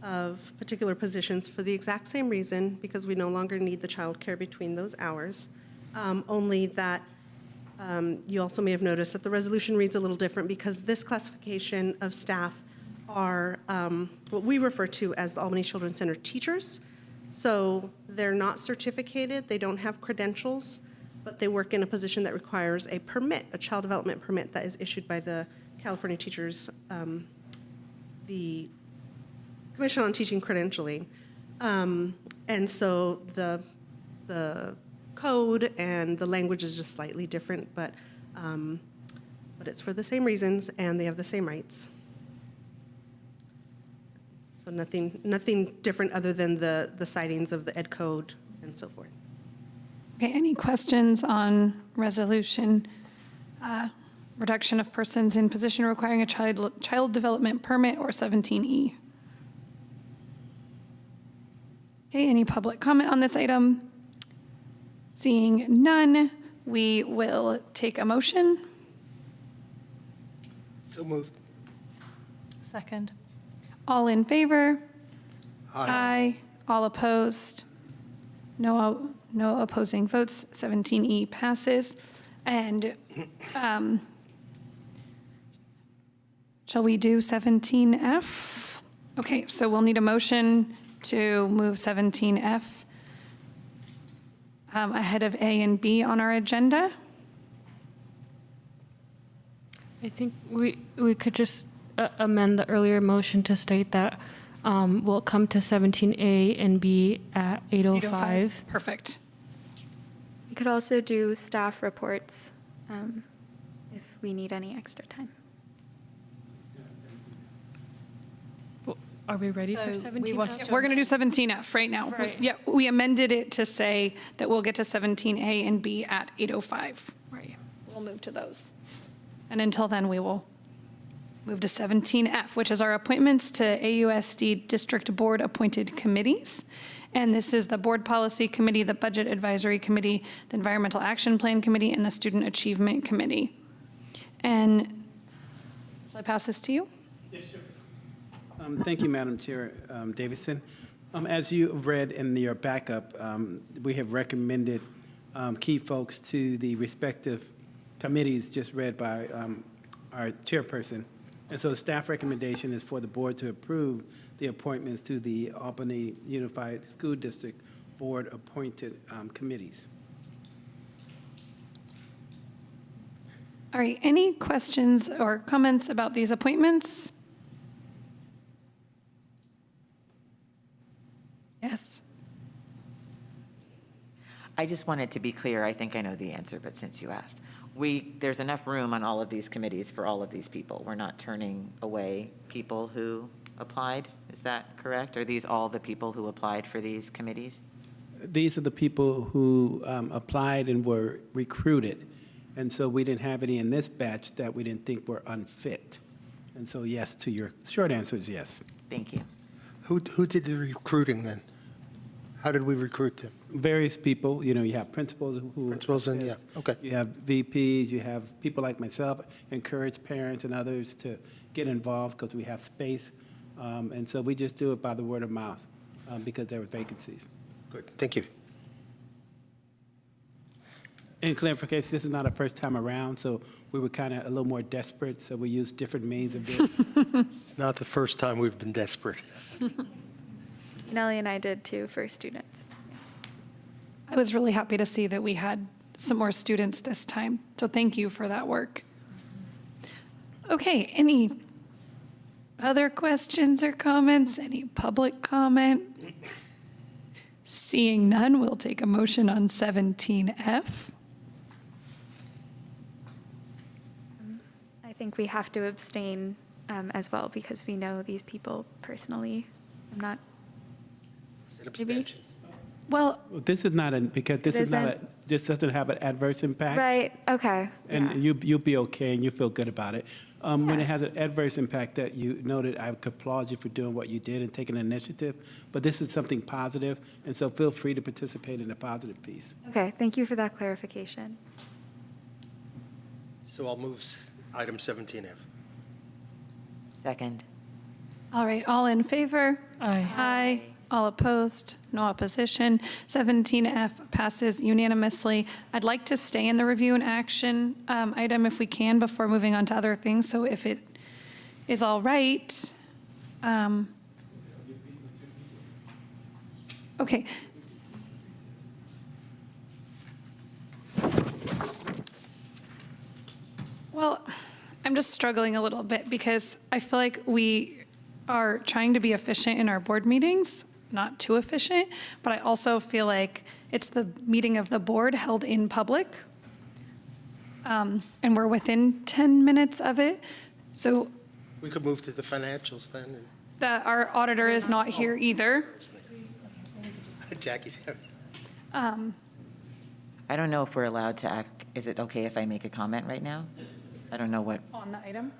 of particular positions for the exact same reason, because we no longer need the childcare between those hours. Only that you also may have noticed that the resolution reads a little different because this classification of staff are what we refer to as the Albany Children's Center teachers. So they're not certificated, they don't have credentials, but they work in a position that requires a permit, a child development permit that is issued by the California Teachers, the Commission on Teaching Credentialing. And so the code and the language is just slightly different, but it's for the same reasons and they have the same rights. So nothing different other than the sightings of the ed code and so forth. Okay, any questions on resolution, reduction of persons in position requiring a child development permit, or 17E? Okay, any public comment on this item? Seeing none, we will take a motion. So moved. Second. All in favor? Aye. All opposed? No opposing votes. 17E passes. And shall we do 17F? Okay, so we'll need a motion to move 17F ahead of A and B on our agenda. I think we could just amend the earlier motion to state that we'll come to 17A and B at 8:05. Perfect. We could also do staff reports if we need any extra time. Are we ready So for we 17? wanted to We're going to do 17F right now. Right. Yeah, we amended it to say that we'll get to 17A and B at 8:05. Right. We'll move to those. And until then, we will move to 17F, which is our appointments to AUSD District Board appointed committees. And this is the Board Policy Committee, the Budget Advisory Committee, the Environmental Action Plan Committee, and the Student Achievement Committee. And shall I pass this to you? Yes, sure. Thank you, Madam Chair Davidson. As you read in your backup, we have recommended key folks to the respective committees just read by our chairperson. And so the staff recommendation is for the board to approve the appointments to the Albany Unified School District Board appointed committees. All right, any questions or comments about these appointments? Yes. I just wanted to be clear, I think I know the answer, but since you asked. There's enough room on all of these committees for all of these people. We're not turning away people who applied, is that correct? Are these all the people who applied for these committees? These are the people who applied and were recruited. And so we didn't have any in this batch that we didn't think were unfit. And so yes, to your short answer is yes. Thank you. Who did the recruiting then? How did we recruit them? Various people, you have principals who. Principals and, yeah, okay. You have VPs, you have people like myself, encourage parents and others to get involved because we have space. And so we just do it by the word of mouth because there were vacancies. Good, thank you. In clarification, this is not a first time around, so we were kind of a little more desperate, so we used different means of doing it. It's not the first time we've been desperate. Nellie and I did too for students. I was really happy to see that we had some more students this time, so thank you for that work. Okay, any other questions or comments? Any public comment? Seeing none, we'll take a motion on 17F. I think we have to abstain as well because we know these people personally. I'm not. Is it abstention? Well, This is not, because this It is not, isn't? this doesn't have an adverse impact. Right, okay. And you'll be okay and you feel good about it. When it has an adverse impact that you noted, I would applaud you for doing what you did and taking an initiative. But this is something positive, and so feel free to participate in the positive piece. Okay, thank you for that clarification. So I'll move item 17F. Second. all right, all in favor? Aye. Aye. All opposed? No opposition. 17F passes unanimously. I'd like to stay in the review and action item if we can before moving on to other things. So if it is all right. Okay. Well, I'm just struggling a little bit because I feel like we are trying to be efficient in our board meetings, not too efficient, but I also feel like it's the meeting of the board held in public, and we're within 10 minutes of it. So We could move to the financials then. our auditor is not here either. Jackie's having. I don't know if we're allowed to act, is it okay if I make a comment right now? I don't know what On the item?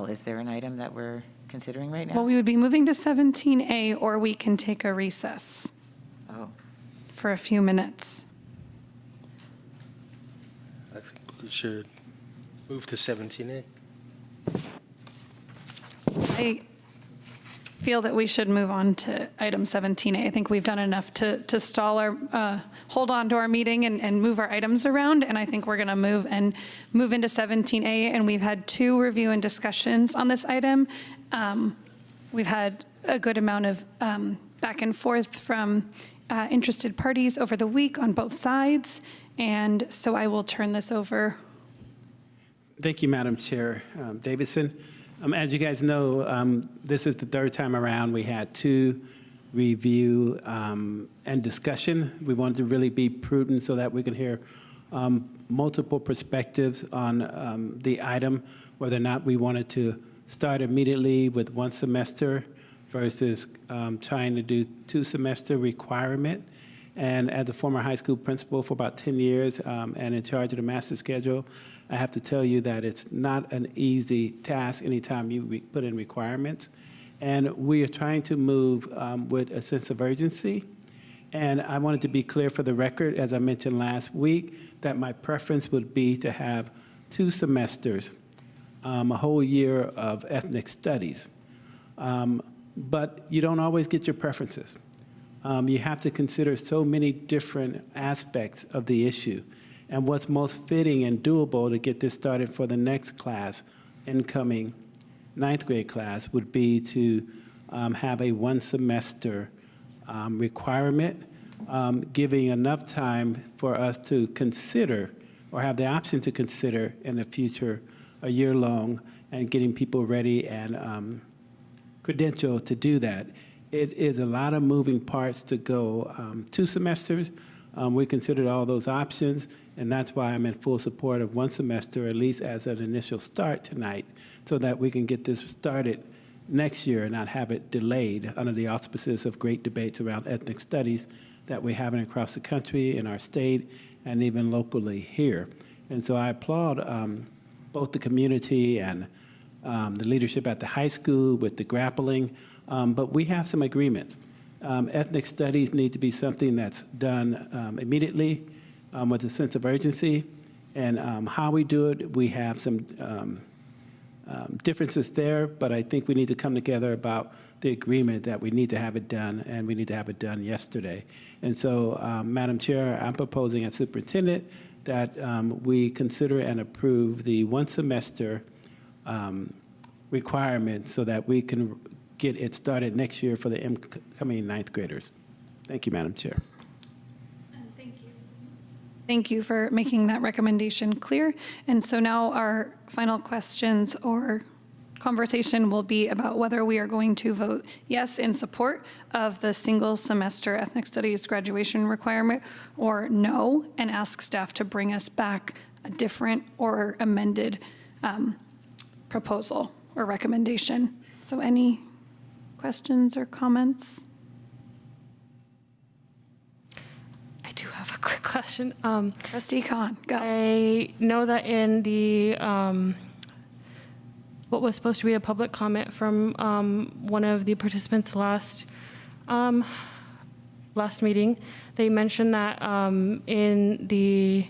is there an item that we're considering right now? Well, we would be moving to 17A, or we can take a recess Oh, for a few minutes. I think we should move to 17A. I feel that we should move on to item 17A. I think we've done enough to stall our, hold on to our meeting and move our items around, and I think we're going to move into 17A, and we've had 2 review and discussions on this item. We've had a good amount of back and forth from interested parties over the week on both sides, and so I will turn this over. Thank you, Madam Chair Davidson. As you guys know, this is the third time around. We had 2 review and discussion. We wanted to really be prudent so that we can hear multiple perspectives on the item, whether or not we wanted to start immediately with one semester versus trying to do 2-semester requirement. And as a former high school principal for about 10 years and in charge of the master schedule, I have to tell you that it's not an easy task anytime you put in requirements. And we are trying to move with a sense of urgency. And I wanted to be clear for the record, as I mentioned last week, that my preference would be to have 2 semesters, a whole year of ethnic studies. But you don't always get your preferences. You have to consider so many different aspects of the issue and what's most fitting and doable to get this started for the next class, incoming 9th grade class, would be to have a 1-semester requirement, giving enough time for us to consider or have the option to consider in the future a year long and getting people ready and credentialed to do that. It is a lot of moving parts to go 2 semesters. We considered all those options, and that's why I'm in full support of 1 semester, at least as an initial start tonight, so that we can get this started next year and not have it delayed under the auspices of great debates around ethnic studies that we're having across the country, in our state, and even locally here. And so I applaud both the community and the leadership at the high school with the grappling, but we have some agreements. Ethnic studies need to be something that's done immediately with a sense of urgency, and how we do it, we have some differences there, but I think we need to come together about the agreement that we need to have it done, and we need to have it done yesterday. And so, Madam Chair, I'm proposing as superintendent that we consider and approve the 1-semester requirement so that we can get it started next year for the incoming 9th graders. Thank you, Madam Chair. Thank you for making that recommendation clear. And so now our final questions or conversation will be about whether we are going to vote yes in support of the single semester ethnic studies graduation requirement or no, and ask staff to bring us back a different or amended proposal or recommendation. So any questions or comments? I do have a quick question. Trustee Khan, go. I know that in the what was supposed to be a public comment from one of the participants last meeting, they mentioned that in the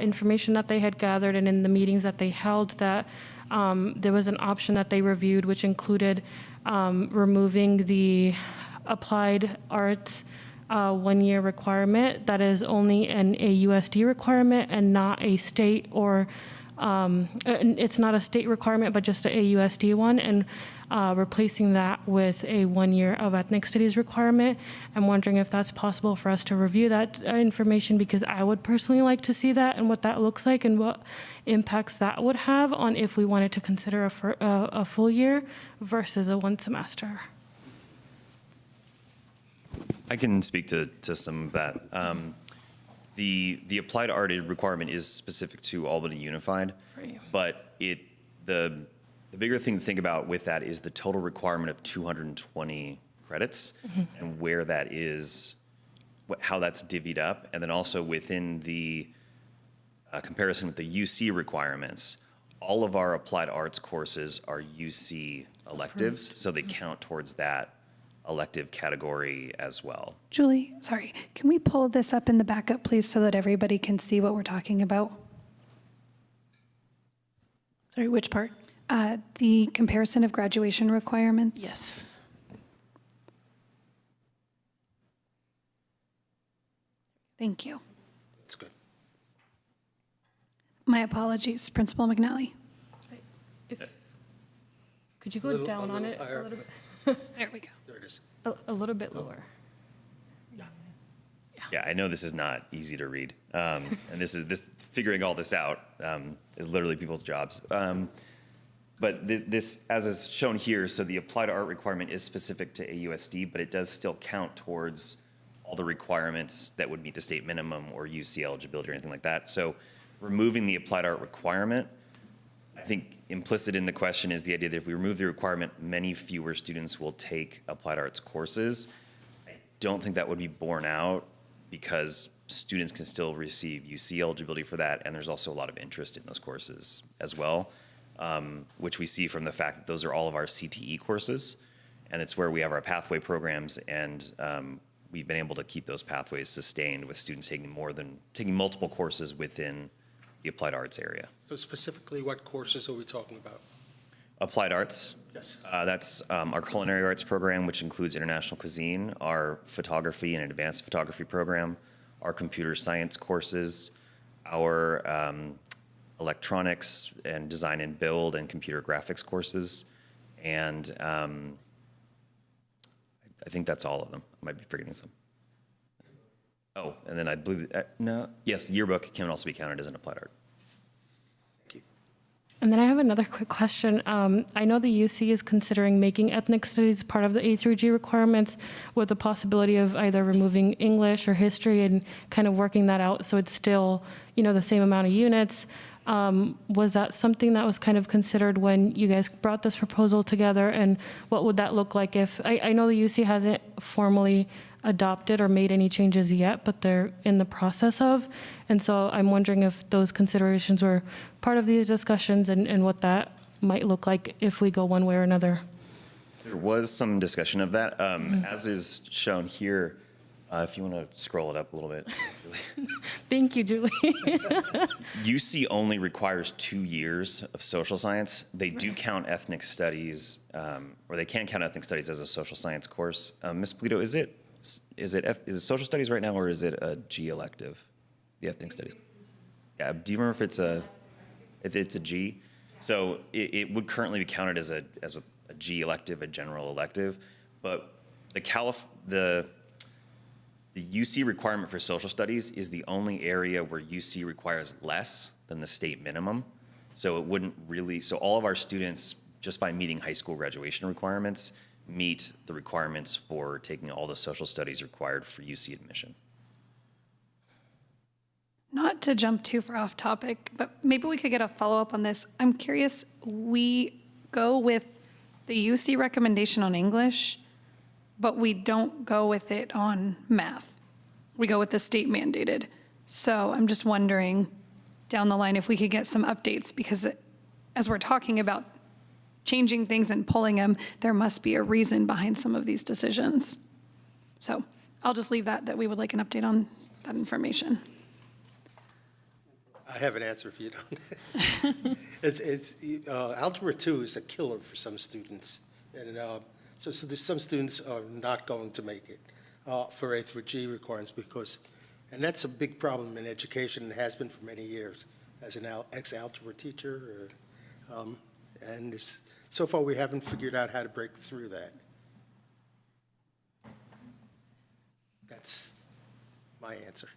information that they had gathered and in the meetings that they held, that there was an option that they reviewed which included removing the applied arts 1-year requirement that is only an AUSD requirement and not a state or it's not a state requirement but just an AUSD one, and replacing that with a 1 year of ethnic studies requirement. I'm wondering if that's possible for us to review that information, because I would personally like to see that and what that looks like and what impacts that would have on if we wanted to consider a full year versus a 1 semester. I can speak to some of that. The applied art requirement is specific to Albany Unified, but the bigger thing to think about with that is the total requirement of 220 credits and where that is, how that's divvied up, and then also within the comparison with the UC requirements. All of our applied arts courses are UC electives, so they count towards that elective category as well. Julie, sorry, can we pull this up in the backup, please, so that everybody can see what we're talking about? Sorry, which part? The comparison of graduation requirements? Yes. Thank you. That's good. My apologies, Principal McNally. Could you go down on it a little bit? There we go. There it is. A little bit lower. Yeah, I know this is not easy to read, and figuring all this out is literally people's jobs. But this, as is shown here, so the applied art requirement is specific to AUSD, but it does still count towards all the requirements that would meet the state minimum or UC eligibility or anything like that. So removing the applied art requirement, I think implicit in the question is the idea that if we remove the requirement, many fewer students will take applied arts courses. I don't think that would be borne out because students can still receive UC eligibility for that, and there's also a lot of interest in those courses as well, which we see from the fact that those are all of our CTE courses, and it's where we have our pathway programs, and we've been able to keep those pathways sustained with students taking multiple courses within the applied arts area. So specifically, what courses are we talking about? Applied arts. Yes. That's our culinary arts program, which includes international cuisine, our photography and advanced photography program, our computer science courses, our electronics and design and build and computer graphics courses, and I think that's all of them. I might be forgetting some. Oh, and then I believe, yes, yearbook can also be counted as an applied art. And then I have another quick question. I know the UC is considering making ethnic studies part of the A through G requirements with the possibility of either removing English or history and kind of working that out so it's still, the same amount of units. Was that something that was kind of considered when you guys brought this proposal together? And what would that look like if, I know the UC hasn't formally adopted or made any changes yet, but they're in the process of. And so I'm wondering if those considerations were part of these discussions and what that might look like if we go one way or another. There was some discussion of that, as is shown here. If you want to scroll it up a little bit. Thank you, Julie. UC only requires 2 years of social science. They do count ethnic studies, or they can count ethnic studies as a social science course. Ms. Polito, is it social studies right now, or is it a G elective? The ethnic studies. Yeah. Do you remember if it's a G? So it would currently be counted as a G elective, a general elective, but the UC requirement for social studies is the only area where UC requires less than the state minimum. So it wouldn't really, so all of our students, just by meeting high school graduation requirements, meet the requirements for taking all the social studies required for UC admission. Not to jump too far off topic, but maybe we could get a follow-up on this. I'm curious, we go with the UC recommendation on English, but we don't go with it on math. We go with the state mandated. So I'm just wondering down the line if we could get some updates, because as we're talking about changing things and pulling them, there must be a reason behind some of these decisions. So I'll just leave that we would like an update on that information. I have an answer if you don't. Algebra 2 is a killer for some students. And so there's some students are not going to make it for A through G requirements and that's a big problem in education and has been for many years as an ex-algebra teacher. So far we haven't figured out how to break through that. That's my answer.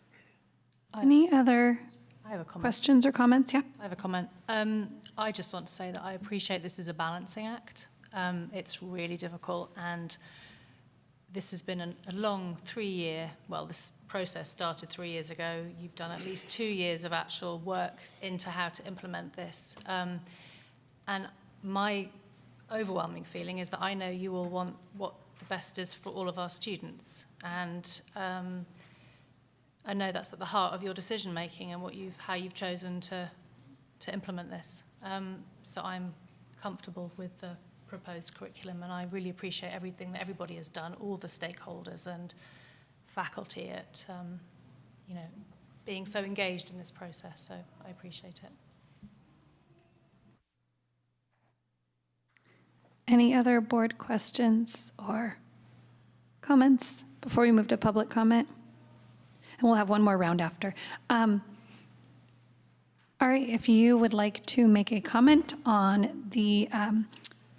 Any other I have a comment. questions or comments? Yeah. I have a comment. I just want to say that I appreciate this is a balancing act. It's really difficult, and this has been a long 3-year, well, this process started 3 years ago. You've done at least 2 years of actual work into how to implement this. And my overwhelming feeling is that I know you all want what the best is for all of our students. And I know that's at the heart of your decision making and how you've chosen to implement this. So I'm comfortable with the proposed curriculum, and I really appreciate everything that everybody has done, all the stakeholders and faculty at, being so engaged in this process. So I appreciate it. Any other board questions or comments before we move to public comment? And we'll have one more round after. All right, if you would like to make a comment on the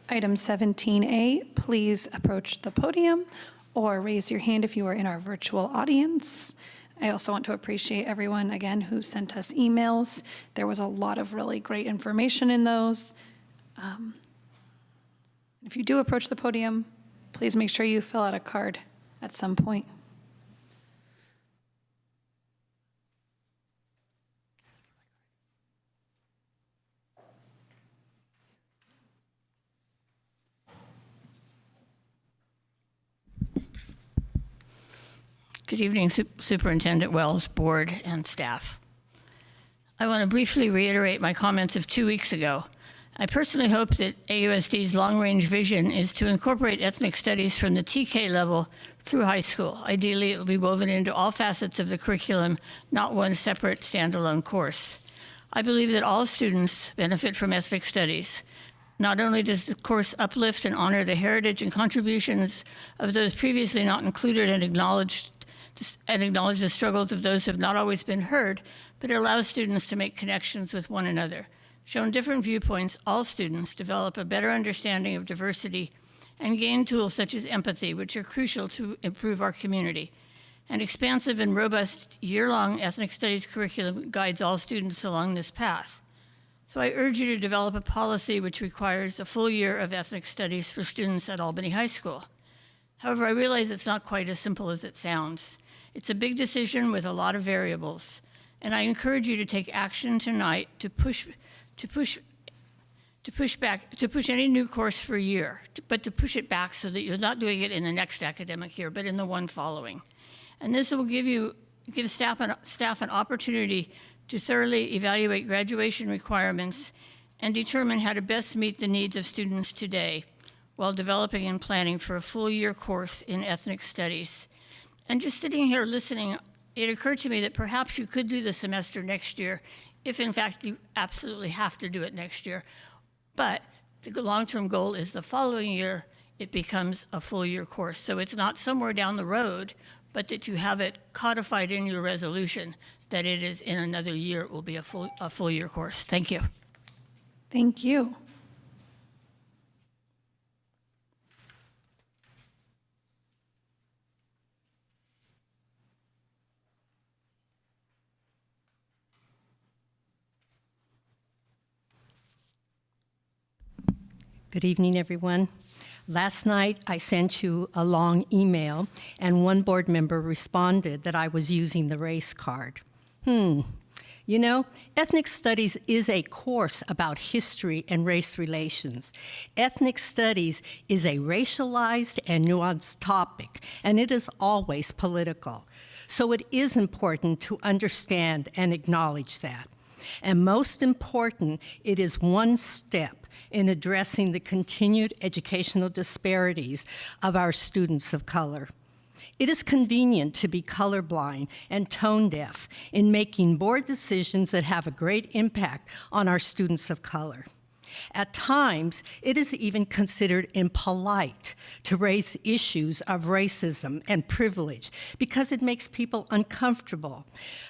item 17A, please approach the podium or raise your hand if you are in our virtual audience. I also want to appreciate everyone, again, who sent us emails. There was a lot of really great information in those. If you do approach the podium, please make sure you fill out a card at some point. Good evening, Superintendent Wells, board, and staff. I want to briefly reiterate my comments of 2 weeks ago. I personally hope that AUSD's long-range vision is to incorporate ethnic studies from the TK level through high school. Ideally, it will be woven into all facets of the curriculum, not one separate standalone course. I believe that all students benefit from ethnic studies. Not only does the course uplift and honor the heritage and contributions of those previously not included and acknowledge the struggles of those who have not always been heard, but it allows students to make connections with one another. Shown different viewpoints, all students develop a better understanding of diversity and gain tools such as empathy, which are crucial to improve our community. An expansive and robust year-long ethnic studies curriculum guides all students along this path. So I urge you to develop a policy which requires a full year of ethnic studies for students at Albany High School. However, I realize it's not quite as simple as it sounds. It's a big decision with a lot of variables, and I encourage you to take action tonight to push any new course for a year, but to push it back so that you're not doing it in the next academic year, but in the one following. And this will give staff an opportunity to thoroughly evaluate graduation requirements and determine how to best meet the needs of students today while developing and planning for a full year course in ethnic studies. And just sitting here listening, it occurred to me that perhaps you could do the semester next year if in fact you absolutely have to do it next year. But the long-term goal is the following year, it becomes a full year course. So it's not somewhere down the road, but that you have it codified in your resolution that it is in another year, it will be a full year course. Thank you. Thank you. Good evening, everyone. Last night, I sent you a long email, and one board member responded that I was using the race card. You know, ethnic studies is a course about history and race relations. Ethnic studies is a racialized and nuanced topic, and it is always political. So it is important to understand and acknowledge that. And most important, it is one step in addressing the continued educational disparities of our students of color. It is convenient to be colorblind and tone deaf in making board decisions that have a great impact on our students of color. At times, it is even considered impolite to raise issues of racism and privilege because it makes people uncomfortable.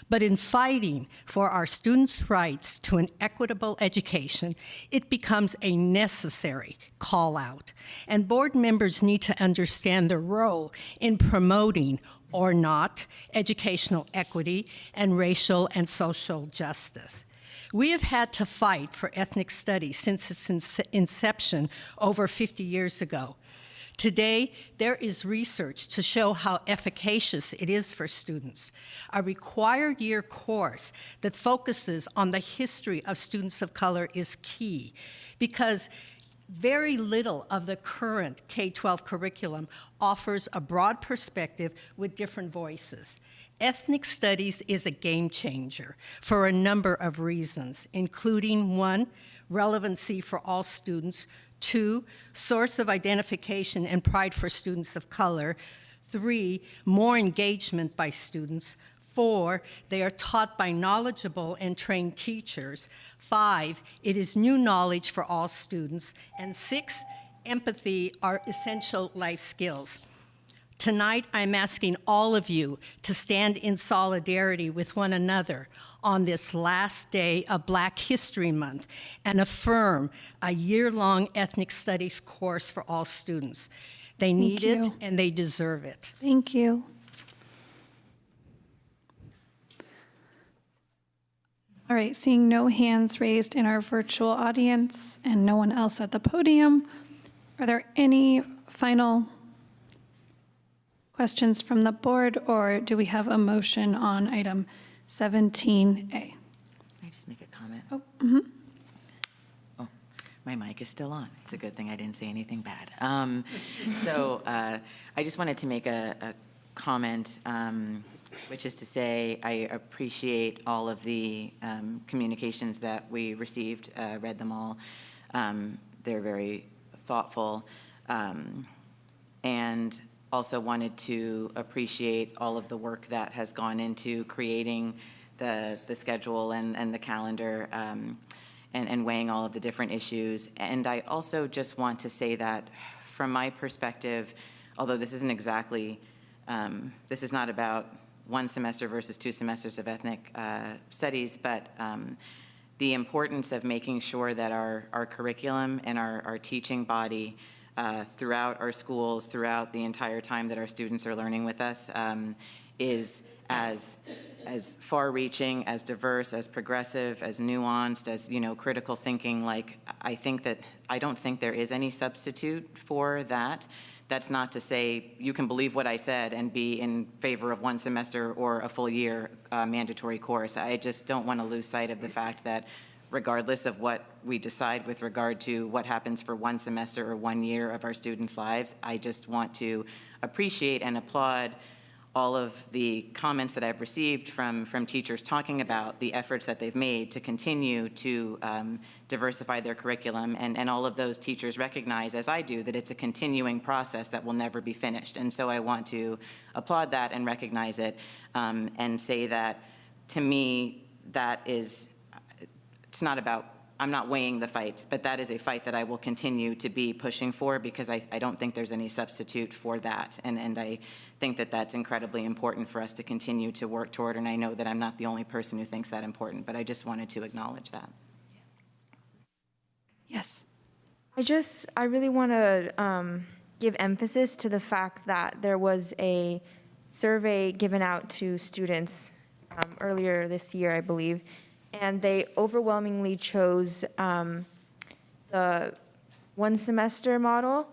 But in fighting for our students' rights to an equitable education, it becomes a necessary call out. And board members need to understand their role in promoting or not educational equity and racial and social justice. We have had to fight for ethnic studies since its inception over 50 years ago. Today, there is research to show how efficacious it is for students. A required year course that focuses on the history of students of color is key because very little of the current K-12 curriculum offers a broad perspective with different voices. Ethnic studies is a game changer for a number of reasons, including 1, relevancy for all students, 2, source of identification and pride for students of color, 3, more engagement by students, 4, they are taught by knowledgeable and trained teachers, 5, it is new knowledge for all students, and 6, empathy are essential life skills. Tonight, I'm asking all of you to stand in solidarity with one another on this last day of Black History Month and affirm a year-long ethnic studies course for all students. They need it and they deserve it. Thank you. All right, seeing no hands raised in our virtual audience and no one else at the podium, are there any final questions from the board, or do we have a motion on item 17A? Can I just make a comment? Oh, Oh, my mic is still on. It's a good thing I didn't say anything bad. I just wanted to make a comment, which is to say I appreciate all of the communications that we received, read them all. They're very thoughtful. And also wanted to appreciate all of the work that has gone into creating the schedule and the calendar, and weighing all of the different issues. And I also just want to say that from my perspective, although this isn't exactly, this is not about one semester versus 2 semesters of ethnic studies, but the importance of making sure that our curriculum and our teaching body throughout our schools, throughout the entire time that our students are learning with us, is as far-reaching, as diverse, as progressive, as nuanced, as, critical thinking. Like, I don't think there is any substitute for that. That's not to say you can believe what I said and be in favor of 1 semester or a full year mandatory course. I just don't want to lose sight of the fact that regardless of what we decide with regard to what happens for 1 semester or 1 year of our students' lives, I just want to appreciate and applaud all of the comments that I've received from teachers talking about the efforts that they've made to continue to diversify their curriculum, and all of those teachers recognize, as I do, that it's a continuing process that will never be finished. And so I want to applaud that and recognize it, and say that, to me, that is, it's not about, I'm not weighing the fights, but that is a fight that I will continue to be pushing for, because I don't think there's any substitute for that. And I think that that's incredibly important for us to continue to work toward. And I know that I'm not the only person who thinks that important, but I just wanted to acknowledge that. yes. I really want to give emphasis to the fact that there was a survey given out to students earlier this year, I believe, and they overwhelmingly chose the 1 semester model.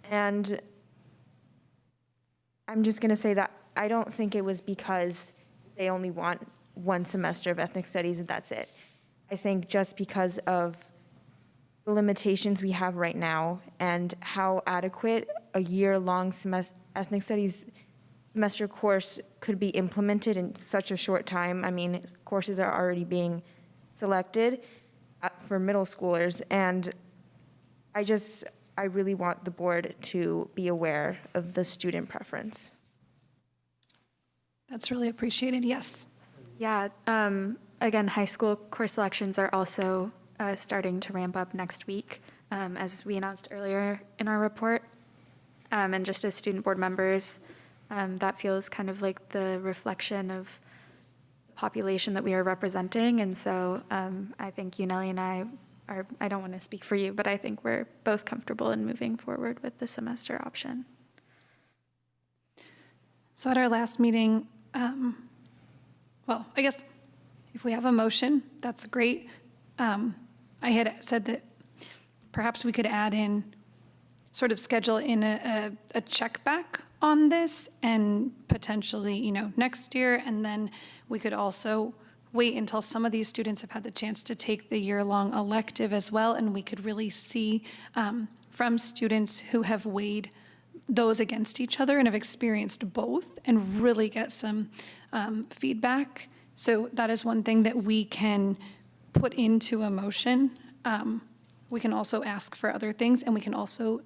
And I'm just going to say that I don't think it was because they only want 1 semester of ethnic studies and that's it. I think just because of the limitations we have right now and how adequate a year-long ethnic studies semester course could be implemented in such a short time. I mean, courses are already being selected for middle schoolers, and I really want the board to be aware of the student preference. That's really appreciated, yes. Yeah, again, high school course selections are also starting to ramp up next week, as we announced earlier in our report. And just as student board members, that feels kind of like the reflection of the population that we are representing. And so I think Nelly and I don't want to speak for you, but I think we're both comfortable in moving forward with the semester option. So at our last meeting, well, I guess if we have a motion, that's great. I had said that perhaps we could add in, sort of schedule in a check back on this, and potentially, next year, and then we could also wait until some of these students have had the chance to take the year-long elective as well, and we could really see from students who have weighed those against each other and have experienced both, and really get some feedback. So that is one thing that we can put into a motion. We can also ask for other things, and we can also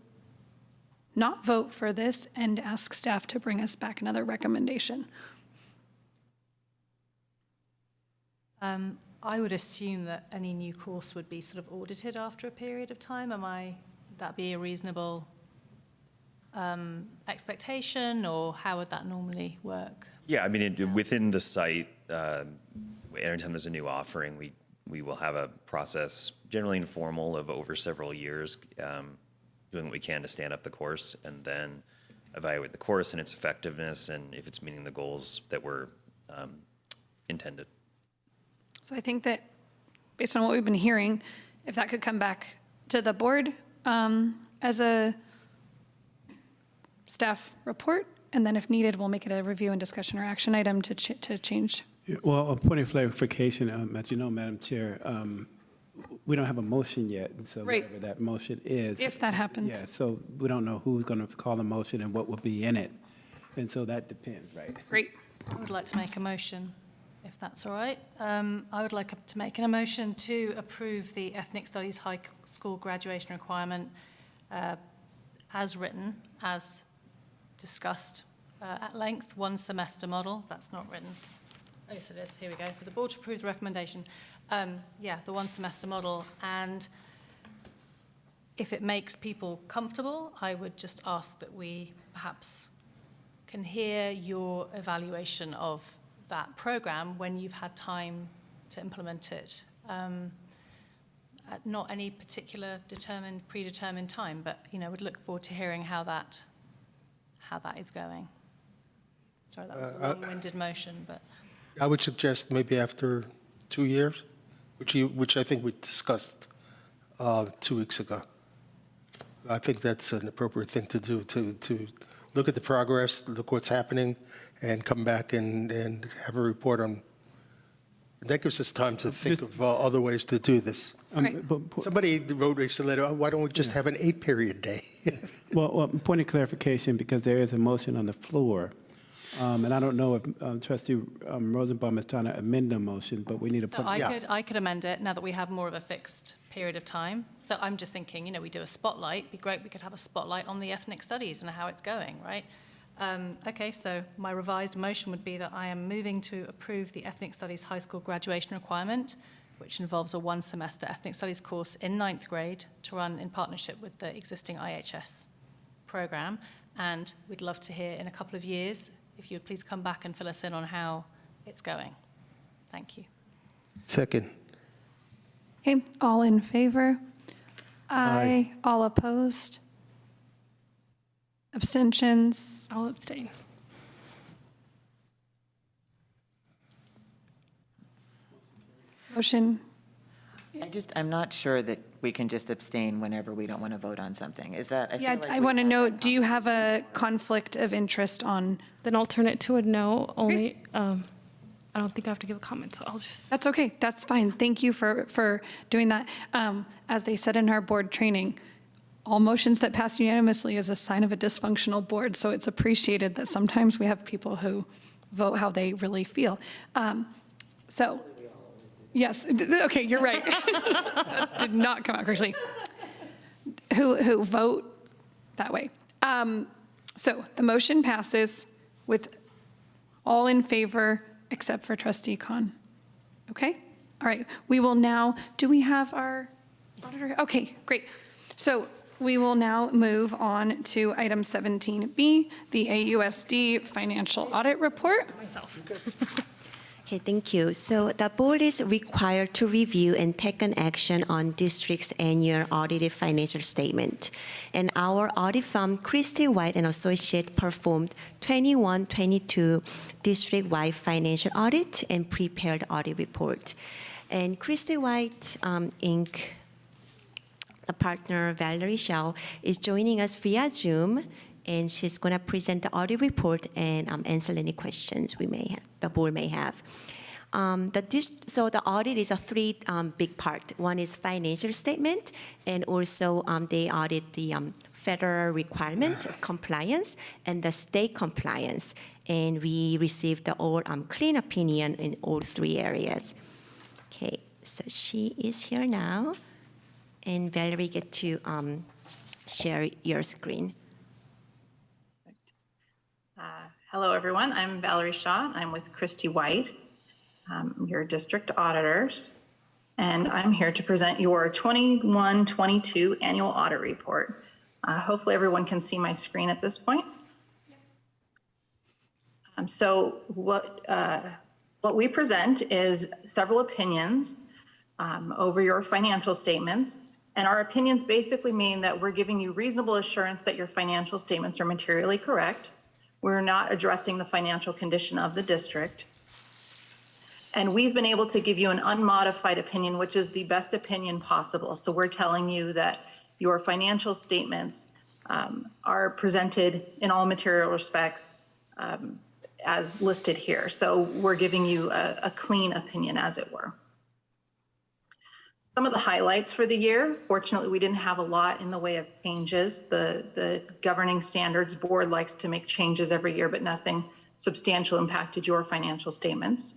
not vote for this and ask staff to bring us back another recommendation. I would assume that any new course would be sort of audited after a period of time. Would that be a reasonable expectation, or how would that normally work? Yeah, I mean, within the site, anytime there's a new offering, we will have a process, generally informal, of over several years, doing what we can to stand up the course, and then evaluate the course and its effectiveness, and if it's meeting the goals that were intended. So I think that, based on what we've been hearing, if that could come back to the board as a staff report, and then if needed, we'll make it a review and discussion or action item to change. Well, a point of clarification, as you know, Madam Chair, we don't have a motion yet, so Right. whatever that motion is. If that happens. Yeah, so we don't know who's going to call the motion and what will be in it. And so that depends, right? Great. I would like to make a motion, if that's all right. I would like to make a motion to approve the Ethnic Studies High School graduation requirement as written, as discussed at length, one semester model. That's not written. Oh, yes, it is. Here we go. For the board to approve the recommendation. The one semester model. And if it makes people comfortable, I would just ask that we perhaps can hear your evaluation of that program when you've had time to implement it. At not any particular predetermined time, but would look forward to hearing how that is going. Sorry, that was a long-winded motion, but I would suggest maybe after 2 years, which I think we discussed 2 weeks ago. I think that's an appropriate thing to do, to look at the progress, look what's happening, and come back and have a report on. That gives us time to think of other ways to do this. Somebody wrote a letter, why don't we just have an 8-period day? Well, point of clarification, because there is a motion on the floor. And I don't know if Trustee Rosenbaum is trying to amend the motion, but we need to so I could amend it now that we have more of a fixed period of time. So I'm just thinking, we do a spotlight. It'd be great we could have a spotlight on the ethnic studies and how it's going, right? Okay, so my revised motion would be that I am moving to approve the Ethnic Studies High School graduation requirement, which involves a one-semester ethnic studies course in 9th grade to run in partnership with the existing IHS program. And we'd love to hear in a couple of years if you would please come back and fill us in on how it's going. Thank you. Second. Okay, all in favor? Aye. All opposed? Abstentions? I'll abstain. Motion. I'm not sure that we can just abstain whenever we don't want to vote on something. Is that, I want to know, do you have a conflict of interest on? Then alternate to a no, only, I don't think I have to give a comment, so I'll just. That's okay, that's fine. Thank you for doing that. As they said in our board training, all motions that pass unanimously is a sign of a dysfunctional board, so it's appreciated that sometimes we have people who vote how they really feel. Yes, okay, you're right. That did not come out correctly. Who vote that way. So the motion passes with all in favor except for Trustee Khan. Okay? All right, we will now, do we have our auditor? Okay, great. So we will now move on to item 17B, the AUSD financial audit report. Okay, thank you. So the board is required to review and take an action on district's annual audited financial statement. And our audit firm, Christie White and Associate, performed 21-22 district-wide financial audit and prepared audit report. And Christie White, Inc., the partner Valerie Shaw, is joining us via Zoom, and she's going to present the audit report and answer any questions the board may have. So the audit is a three big part. One is financial statement, and also they audit the federal requirement compliance and the state compliance. And we received the all clean opinion in all three areas. Okay, so she is here now, and Valerie get to share your screen. Hello, everyone. I'm Valerie Shaw. I'm with Christie White, your district auditors, and I'm here to present your 21-22 annual audit report. Hopefully, everyone can see my screen at this point. So what we present is several opinions over your financial statements, and our opinions basically mean that we're giving you reasonable assurance that your financial statements are materially correct. We're not addressing the financial condition of the district. And we've been able to give you an unmodified opinion, which is the best opinion possible. So we're telling you that your financial statements are presented in all material respects as listed here. So we're giving you a clean opinion, as it were. Some of the highlights for the year, fortunately, we didn't have a lot in the way of changes. The governing standards board likes to make changes every year, but nothing substantial impacted your financial statements.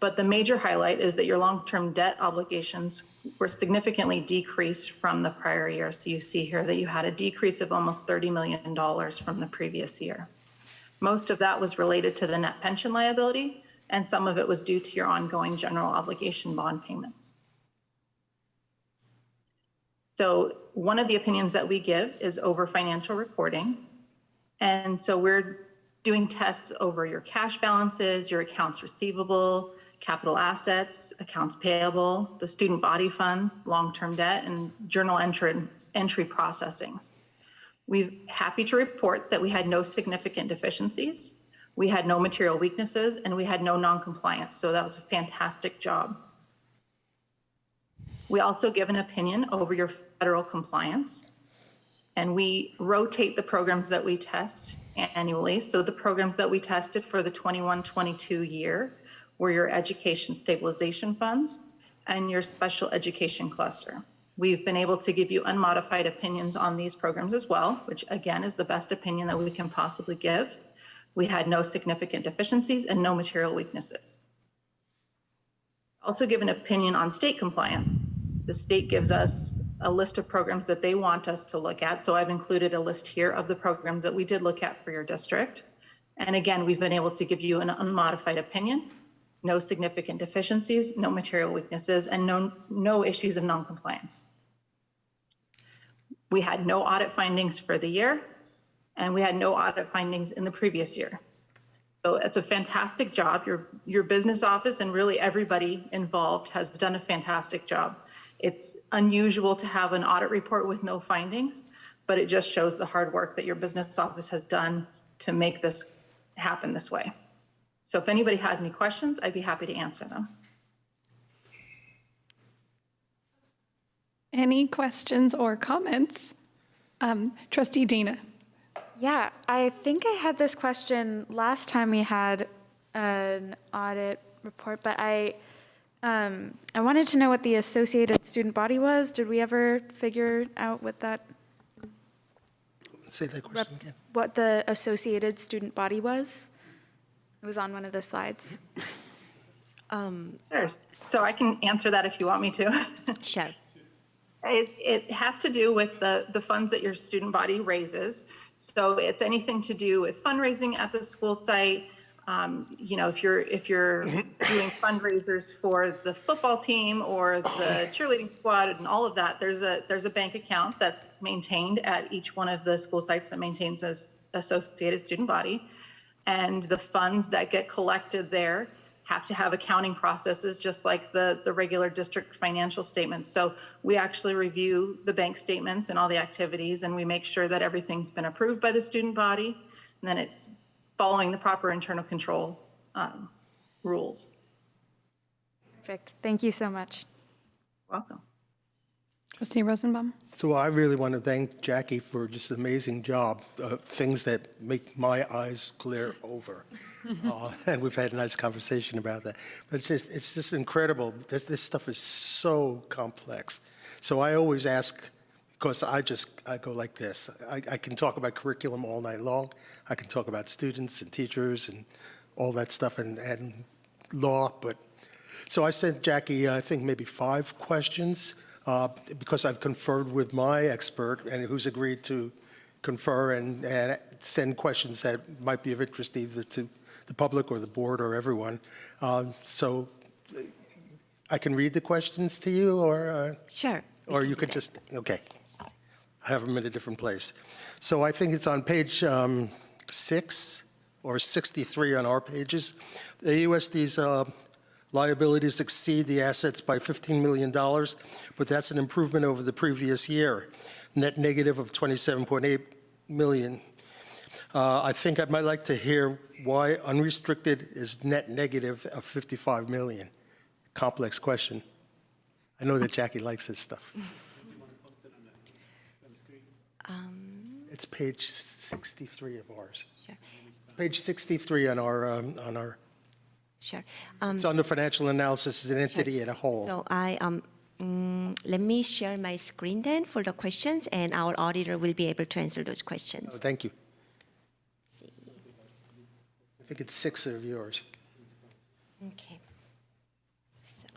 But the major highlight is that your long-term debt obligations were significantly decreased from the prior year. So you see here that you had a decrease of almost $30 million from the previous year. Most of that was related to the net pension liability, and some of it was due to your ongoing general obligation bond payments. So one of the opinions that we give is over financial reporting. And so we're doing tests over your cash balances, your accounts receivable, capital assets, accounts payable, the student body funds, long-term debt, and journal entry processings. We're happy to report that we had no significant deficiencies, we had no material weaknesses, and we had no non-compliance. So that was a fantastic job. We also give an opinion over your federal compliance, and we rotate the programs that we test annually. So the programs that we tested for the 21-22 year were your education stabilization funds and your special education cluster. We've been able to give you unmodified opinions on these programs as well, which again is the best opinion that we can possibly give. We had no significant deficiencies and no material weaknesses. Also give an opinion on state compliance. The state gives us a list of programs that they want us to look at. So I've included a list here of the programs that we did look at for your district. And again, we've been able to give you an unmodified opinion, no significant deficiencies, no material weaknesses, and no issues of non-compliance. We had no audit findings for the year, and we had no audit findings in the previous year. So it's a fantastic job. Your business office and really everybody involved has done a fantastic job. It's unusual to have an audit report with no findings, but it just shows the hard work that your business office has done to make this happen this way. So if anybody has any questions, I'd be happy to answer them. Any questions or comments? Trustee Dina. Yeah, I think I had this question last time we had an audit report, but I wanted to know what the associated student body was. Did we ever figure out what that? Say that question again. What the associated student body was? It was on one of the slides. Sure. So I can answer that if you want me to. Sure. It has to do with the funds that your student body raises. So it's anything to do with fundraising at the school site. You know, if you're doing fundraisers for the football team or the cheerleading squad and all of that, there's a bank account that's maintained at each one of the school sites that maintains this associated student body. And the funds that get collected there have to have accounting processes just like the regular district financial statements. So we actually review the bank statements and all the activities, and we make sure that everything's been approved by the student body, and then it's following the proper internal control rules. Perfect. Thank you so much. Welcome. Trustee Rosenbaum. So I really want to thank Jackie for just an amazing job, things that make my eyes glare over. And we've had a nice conversation about that. But it's just incredible. This stuff is so complex. So I always ask, because I go like this. I can talk about curriculum all night long. I can talk about students and teachers and all that stuff and law. But so I sent Jackie, I think maybe 5 questions. Because I've conferred with my expert and who's agreed to confer and send questions that might be of interest either to the public or the board or everyone. So I can read the questions to you or? Sure. Or you could just, okay. I have them in a different place. So I think it's on page 6 or 63 on our pages. The AUSD's liabilities exceed the assets by $15 million, but that's an improvement over the previous year. Net negative of $27.8 million. I think I might like to hear why unrestricted is net negative of 55 million. Complex question. I know that Jackie likes this stuff. It's page 63 of ours. Sure. It's page 63 on our. Sure. It's under financial analysis as an entity Sure. in a whole. So let me share my screen then for the questions, and our auditor will be able to answer those questions. Oh, thank you. I think it's 6 of yours. Okay. So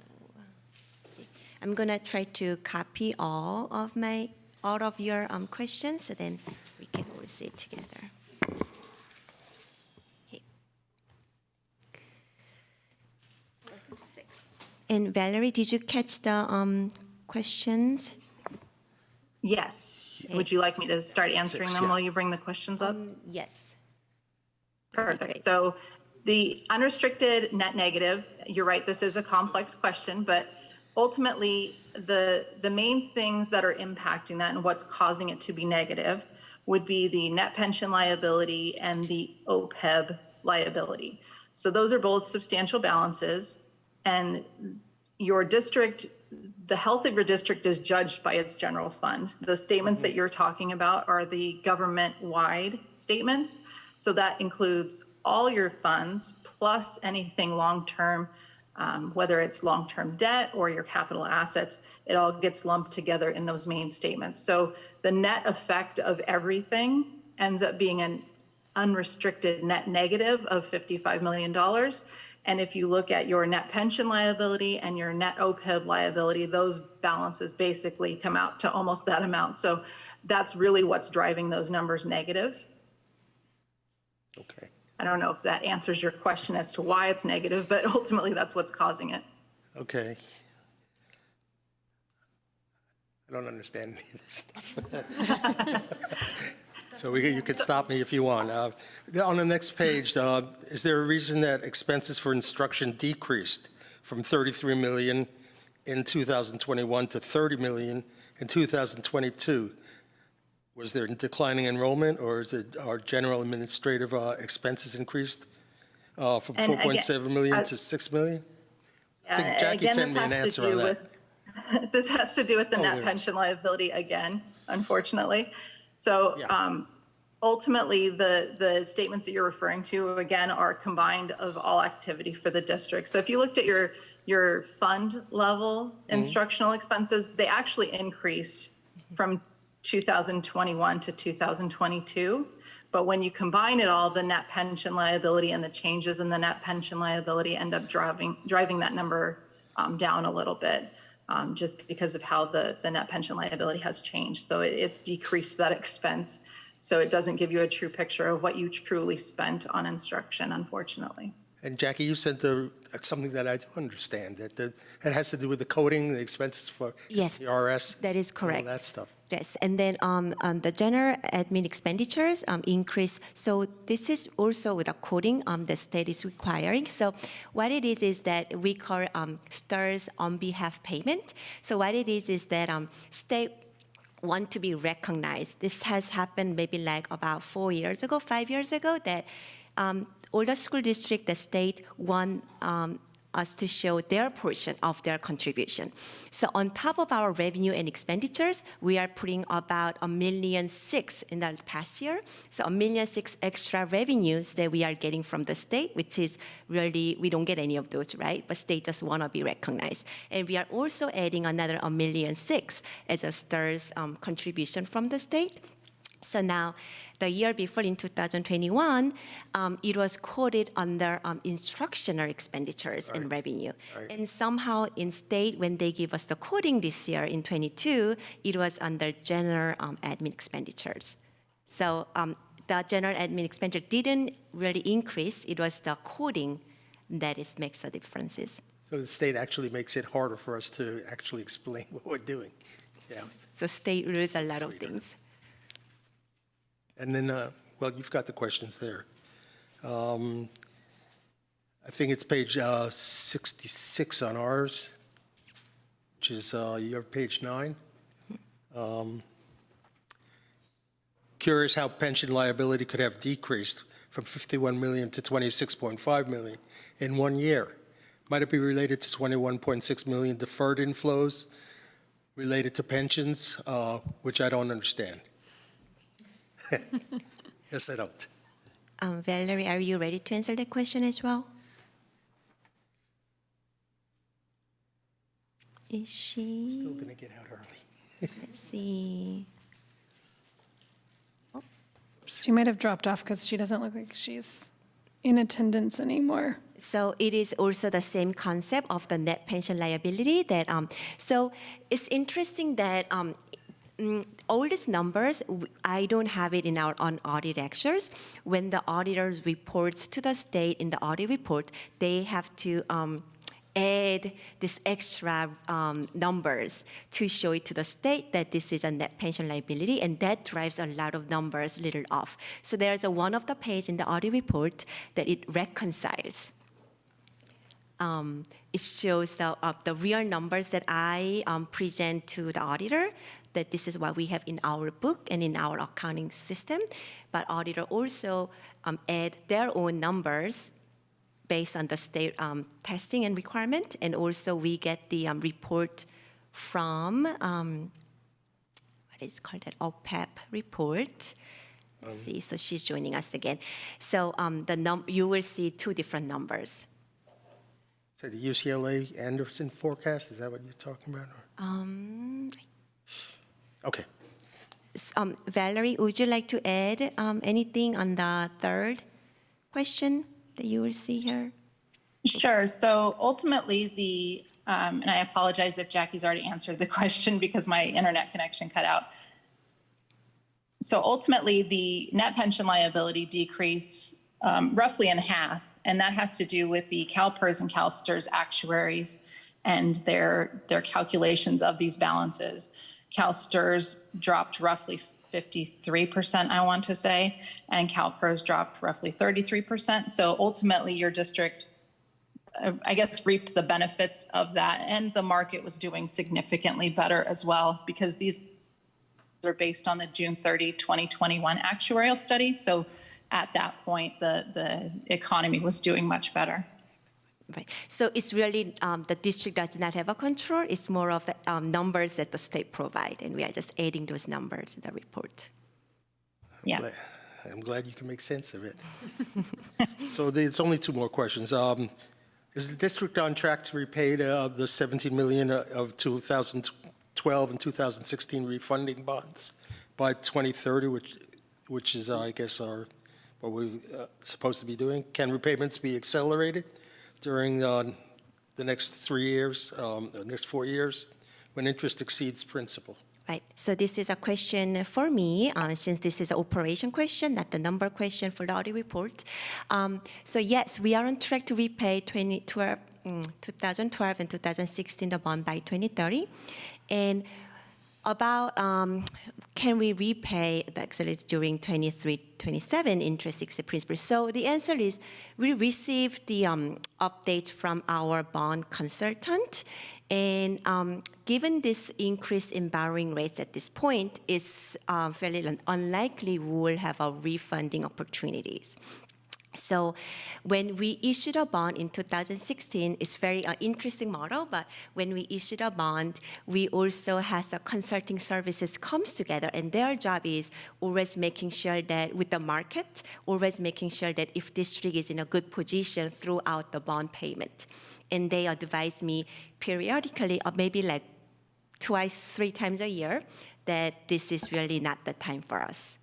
see. I'm gonna try to copy all of your questions, so then we can all see it together. Okay. 6. And Valerie, did you catch the questions? Yes. Would you like me to start answering 6, them yeah. while you bring the questions up? Yes. Perfect. So the unrestricted net negative, you're right, this is a complex question, but ultimately the main things that are impacting that and what's causing it to be negative would be the net pension liability and the OPEB liability. So those are both substantial balances, and your district, the health of your district is judged by its general fund. The statements that you're talking about are the government-wide statements. So that includes all your funds plus anything long-term, whether it's long-term debt or your capital assets, it all gets lumped together in those main statements. So the net effect of everything ends up being an unrestricted net negative of $55 million. And if you look at your net pension liability and your net OPEB liability, those balances basically come out to almost that amount. So that's really what's driving those numbers negative. Okay. I don't know if that answers your question as to why it's negative, but ultimately that's what's causing it. Okay. I don't understand any of this stuff. So you can stop me if you want. On the next page, is there a reason that expenses for instruction decreased from 33 million in 2021 to 30 million in 2022? Was there declining enrollment, or is it our general administrative expenses increased from 4.7 million to 6 million? I think Jackie sent me an answer on that. This has to do with the net pension liability again, unfortunately. So ultimately, the statements that you're referring to, again, are combined of all activity for the district. So if you looked at your fund level instructional expenses, they actually increased from 2021 to 2022. But when you combine it all, the net pension liability and the changes in the net pension liability end up driving that number down a little bit, just because of how the net pension liability has changed. So it's decreased that expense. So it doesn't give you a true picture of what you truly spent on instruction, unfortunately. And Jackie, you sent something that I do understand, that it has to do with the coding, the expenses for the RS. That is correct. All that stuff. Yes, and then the general admin expenditures increase. So this is also with the coding the state is requiring. So what it is that we call STARS on behalf payment. So what it is that state want to be recognized. This has happened maybe like about 4 years ago, 5 years ago, that all the school district, the state want us to show their portion of their contribution. So on top of our revenue and expenditures, we are putting about $1.6 million in the past year. So $1.6 million extra revenues that we are getting from the state, which is really, we don't get any of those, right? But state just want to be recognized. And we are also adding another $1.6 million as a STARS contribution from the state. So now, the year before in 2021, it was coded under instructional expenditures and revenue. Right. And somehow in state, when they give us the coding this year in 22, it was under general admin expenditures. So the general admin expenditure didn't really increase. It was the coding that makes the differences. So the state actually makes it harder for us to actually explain what we're doing. Yeah. So state rules a lot of things. And then, well, you've got the questions there. I think it's page 66 on ours, which is your page 9. curious how pension liability could have decreased from 51 million to 26.5 million in 1 year. Might it be related to 21.6 million deferred inflows related to pensions, which I don't understand? Yes, I don't. Valerie, are you ready to answer the question as well? Is she? Still going to get out early. Let's see. She might have dropped off because she doesn't look like she's in attendance anymore. So it is also the same concept of the net pension liability that, so it's interesting that all these numbers, I don't have it in our audit lectures. When the auditors reports to the state in the audit report, they have to add this extra numbers to show it to the state that this is a net pension liability, and that drives a lot of numbers little off. So there's one of the page in the audit report that it reconciles. It shows the real numbers that I present to the auditor, that this is what we have in our book and in our accounting system, but auditor also add their own numbers based on the state testing and requirement, and also we get the report from, what is called that OPEP report. Let's see, so she's joining us again. So you will see two different numbers. So the UCLA Anderson forecast, is that what you're talking about? Okay. Valerie, would you like to add anything on the third question that you will see here? Sure. So ultimately, and I apologize if Jackie's already answered the question because my internet connection cut out. So ultimately, the net pension liability decreased roughly in half, and that has to do with the CalPERS and CalSTRS actuaries and their calculations of these balances. CalSTRS dropped roughly 53%, I want to say, and CalPERS dropped roughly 33%. So ultimately, your district, I guess, reaped the benefits of that, and the market was doing significantly better as well, because these are based on the June 30, 2021 actuarial study. So at that point, the economy was doing much better. Right. So it's really the district does not have a control. It's more of the numbers that the state provide, and we are just adding those numbers in the report. Yeah. I'm glad you can make sense of it. So there's only two more questions. Is the district on track to repay the 17 million of 2012 and 2016 refunding bonds by 2030, which is, I guess, what we're supposed to be doing? Can repayments be accelerated during the next 3 years, the next 4 years, when interest exceeds principal? Right. So this is a question for me, since this is an operation question, not the number question for the audit report. So yes, we are on track to repay 2012 and 2016 the bond by 2030. And about can we repay actually during 23-27 interest exceed principal? So the answer is we received the updates from our bond consultant, and given this increase in borrowing rates at this point, it's fairly unlikely we will have a refunding opportunities. So when we issued a bond in 2016, it's very interesting model, but when we issued a bond, we also have the consulting services comes together, and their job is always making sure that with the market, always making sure that if district is in a good position throughout the bond payment. And they advise me periodically, or maybe like twice, 3 times a year, that this is really not the time for us.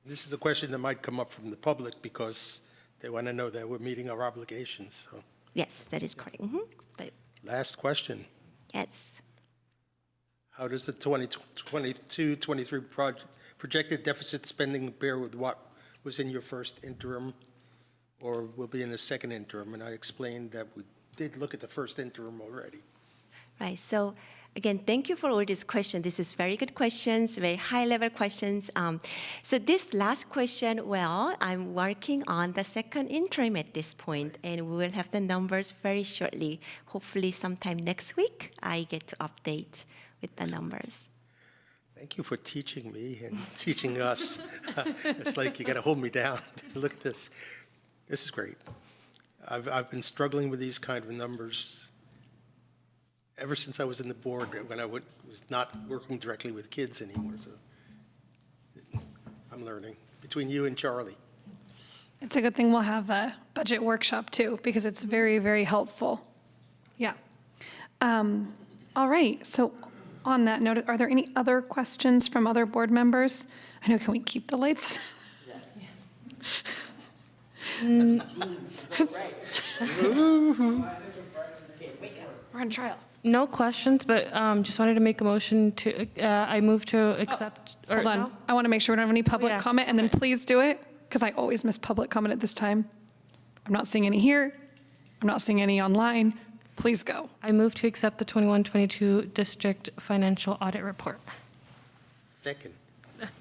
This is a question that might come up from the public because they want to know that we're meeting our obligations. So. Yes, that is correct. Mm-hmm. But last question. Yes. How does the 2022-23 projected deficit spending compare with what was in your first interim or will be in the second interim? And I explained that we did look at the first interim already. Right. So again, thank you for all these questions. This is very good questions, very high-level questions. So this last question, well, I'm working on the second interim at this point, and we will have the numbers very shortly. Hopefully sometime next week, I get to update with the numbers. Thank you for teaching me and teaching us. It's like you got to hold me down. Look at this. This is great. I've been struggling with these kind of numbers ever since I was in the board when I was not working directly with kids anymore. So I'm learning between you and Charlie. It's a good thing we'll have a budget workshop too, because it's very, very helpful. Yeah. All right, so on that note, are there any other questions from other board members? I know, can we keep the lights? We're on trial. No questions, but just wanted to make a motion to, I move to accept. Hold on, No? I want to make sure we don't have any public yeah. comment, and then please do it, because I always miss public comment at this time. I'm not seeing any here. I'm not seeing any online. Please go. I move to accept the 21-22 district financial audit report. Second.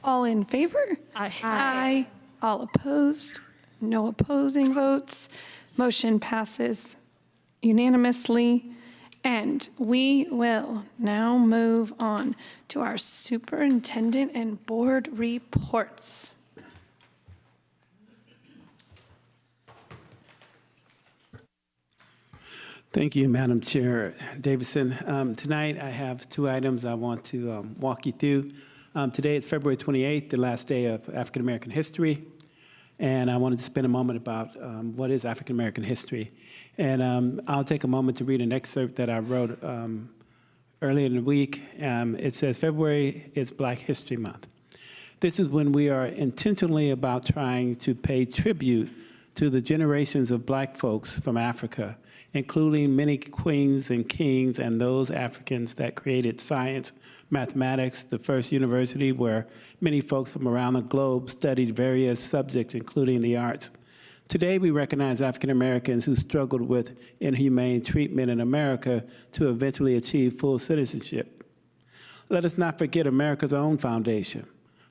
All in favor? Aye. Aye. All opposed? No opposing votes. Motion passes unanimously. And we will now move on to our superintendent and board reports. Thank you, Madam Chair Davidson. Tonight, I have two items I want to walk you through. Today is February 28th, the last day of African American history. And I wanted to spend a moment about what is African American history. And I'll take a moment to read an excerpt that I wrote earlier in the week. It says, February is Black History Month. This is when we are intentionally about trying to pay tribute to the generations of Black folks from Africa, including many queens and kings and those Africans that created science, mathematics, the first university where many folks from around the globe studied various subjects, including the arts. Today, we recognize African Americans who struggled with inhumane treatment in America to eventually achieve full citizenship. Let us not forget America's own foundation.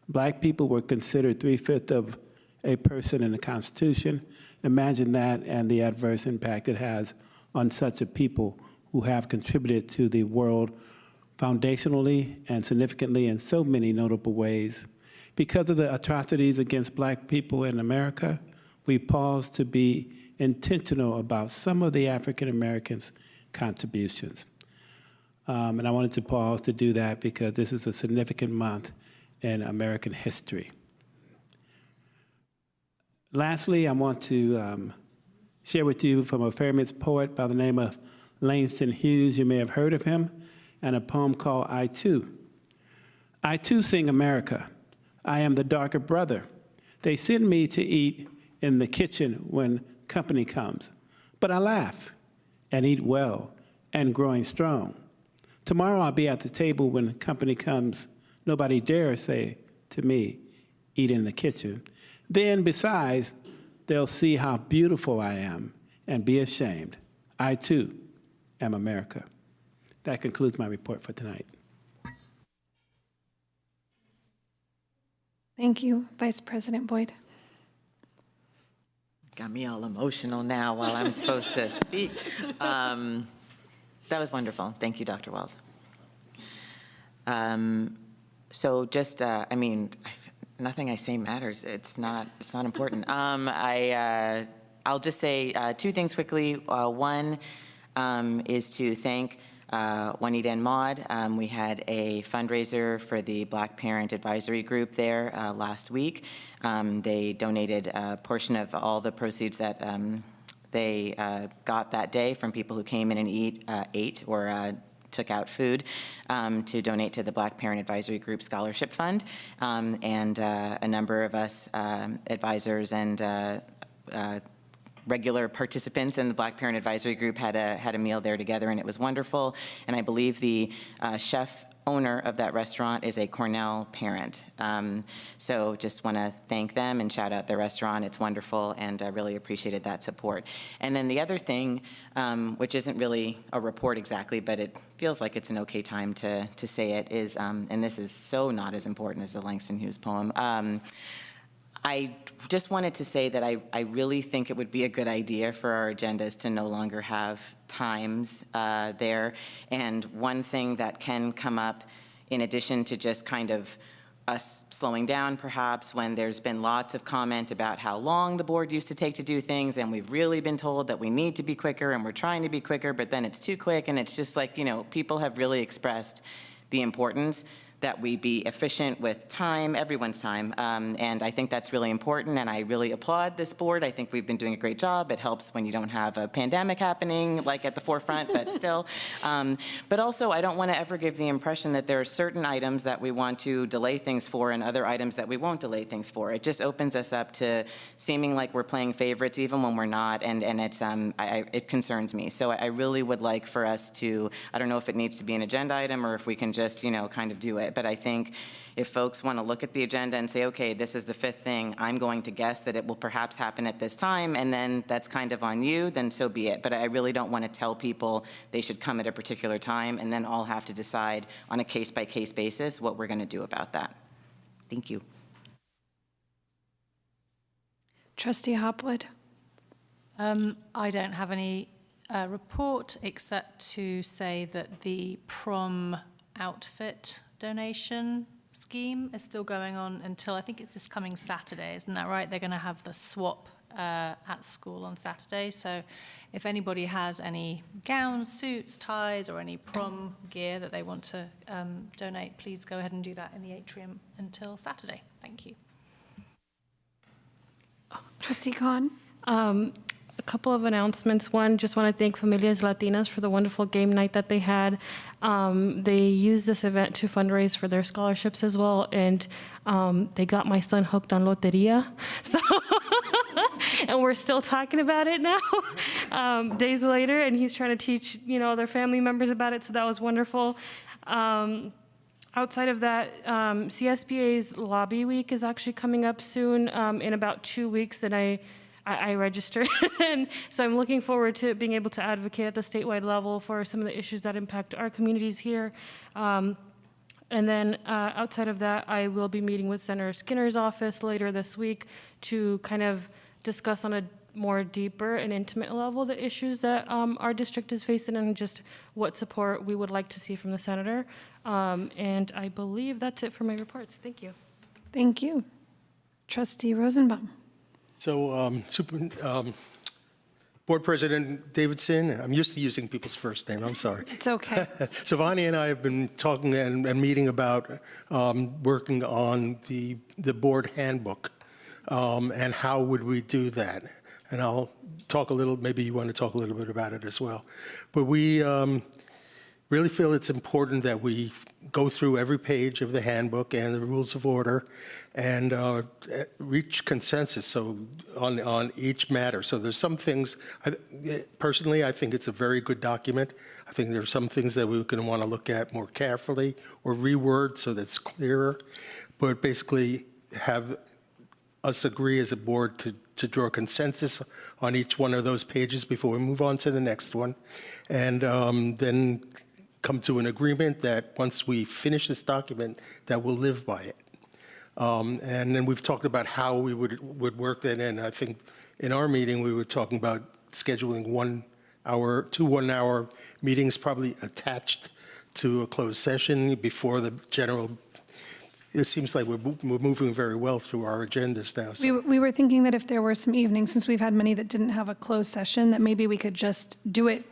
Black people were considered 3/5 of a person in the Constitution. Imagine that and the adverse impact it has on such a people who have contributed to the world foundationally and significantly in so many notable ways. Because of the atrocities against Black people in America, we pause to be intentional about some of the African Americans' contributions. And I wanted to pause to do that because this is a significant month in American history. Lastly, I want to share with you from a famous poet by the name of Langston Hughes. You may have heard of him, and a poem called I Too. I too sing America. I am the darker brother. They send me to eat in the kitchen when company comes, but I laugh and eat well and growing strong. Tomorrow I'll be at the table when company comes. Nobody dare say to me, eat in the kitchen. Then besides, they'll see how beautiful I am and be ashamed. I too am America. That concludes my report for tonight. Thank you, Vice President Boyd. Got me all emotional now while I'm supposed to speak. That was wonderful. Thank you, Dr. Wells. So just, nothing I say matters. It's not important. I'll just say two things quickly. One is to thank Juanita and Maud. We had a fundraiser for the Black Parent Advisory Group there last week. They donated a portion of all the proceeds that they got that day from people who came in and ate or took out food to donate to the Black Parent Advisory Group Scholarship Fund. And a number of us advisors and regular participants in the Black Parent Advisory Group had a meal there together, and it was wonderful. And I believe the chef owner of that restaurant is a Cornell parent. So just want to thank them and shout out the restaurant. It's wonderful, and I really appreciated that support. And then the other thing, which isn't really a report exactly, but it feels like it's an okay time to say it, is, and this is so not as important as the Langston Hughes poem, I just wanted to say that I really think it would be a good idea for our agendas to no longer have times there. And one thing that can come up in addition to just kind of us slowing down perhaps when there's been lots of comment about how long the board used to take to do things, and we've really been told that we need to be quicker and we're trying to be quicker, but then it's too quick, and it's just like, people have really expressed the importance that we be efficient with time, everyone's time, and I think that's really important, and I really applaud this board. I think we've been doing a great job. It helps when you don't have a pandemic happening, like at the forefront, but still. But also, I don't want to ever give the impression that there are certain items that we want to delay things for and other items that we won't delay things for. It just opens us up to seeming like we're playing favorites even when we're not, and it's, it concerns me. So I really would like for us to, I don't know if it needs to be an agenda item or if we can just, kind of do it. But I think if folks want to look at the agenda and say, okay, this is the fifth thing, I'm going to guess that it will perhaps happen at this time, and then that's kind of on you, then so be it. But I really don't want to tell people they should come at a particular time and then all have to decide on a case-by-case basis what we're going to do about that. Thank you. Trustee Hopwood. I don't have any report except to say that the prom outfit donation scheme is still going on until, I think it's this coming Saturday, isn't that right? They're going to have the swap at school on Saturday. So if anybody has any gowns, suits, ties, or any prom gear that they want to donate, please go ahead and do that in the atrium until Saturday. Thank you. Trustee Khan. A couple of announcements. One, just want to thank Familias Latinas for the wonderful game night that they had. They used this event to fundraise for their scholarships as well, and they got my son hooked on loteria. So, and we're still talking about it now, days later, and he's trying to teach, their family members about it, so that was wonderful. Outside of that, CSBA's Lobby Week is actually coming up soon, in about 2 weeks, and I registered, and so I'm looking forward to being able to advocate at the statewide level for some of the issues that impact our communities here. And then outside of that, I will be meeting with Senator Skinner's office later this week to kind of discuss on a more deeper and intimate level the issues that our district is facing and just what support we would like to see from the senator. And I believe that's it for my reports. Thank you. Thank you. Trustee Rosenbaum. So, Board President Davidson, I'm used to using people's first name, I'm sorry. It's okay. So Vani and I have been talking and meeting about working on the board handbook and how would we do that. And I'll talk a little, maybe you want to talk a little bit about it as well. But we really feel it's important that we go through every page of the handbook and the rules of order and reach consensus on each matter. So there's some things, personally, I think it's a very good document. I think there are some things that we're going to want to look at more carefully or reword so that's clearer, but basically have us agree as a board to draw consensus on each one of those pages before we move on to the next one. And then come to an agreement that once we finish this document, that we'll live by it. And then we've talked about how we would work that in. I think in our meeting, we were talking about scheduling 1 hour, 2 1-hour meetings, probably attached to a closed session before the general. It seems like we're moving very well through our agendas now. So. We were thinking that if there were some evenings, since we've had many that didn't have a closed session, that maybe we could just do it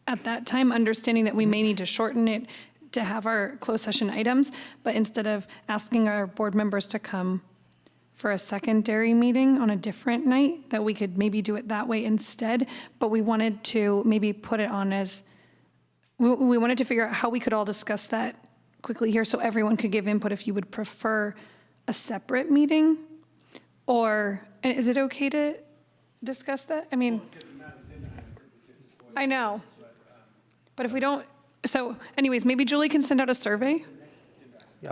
at that time, understanding that we may need to shorten it to have our closed session items, but instead of asking our board members to come for a secondary meeting on a different night, that we could maybe do it that way instead. But we wanted to maybe put it on as, we wanted to figure out how we could all discuss that quickly here so everyone could give input if you would prefer a separate meeting, or is it okay to discuss that? I mean, I know, but if we don't, so anyways, maybe Julie can send out a survey. Yeah.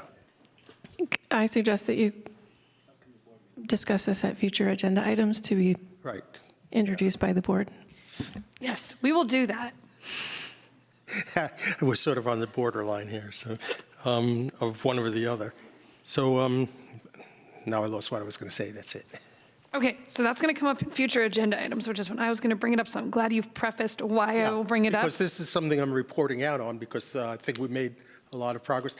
I suggest that you discuss this at future agenda items to be introduced by the board. Yes, we will do that. We're sort of on the borderline here, so of one or the other. So now I lost what I was going to say. That's it. Okay, so that's going to come up in future agenda items, which is when I was going to bring it up. So I'm glad you've prefaced why I will bring it up. Because this is something I'm reporting out on because I think we made a lot of progress.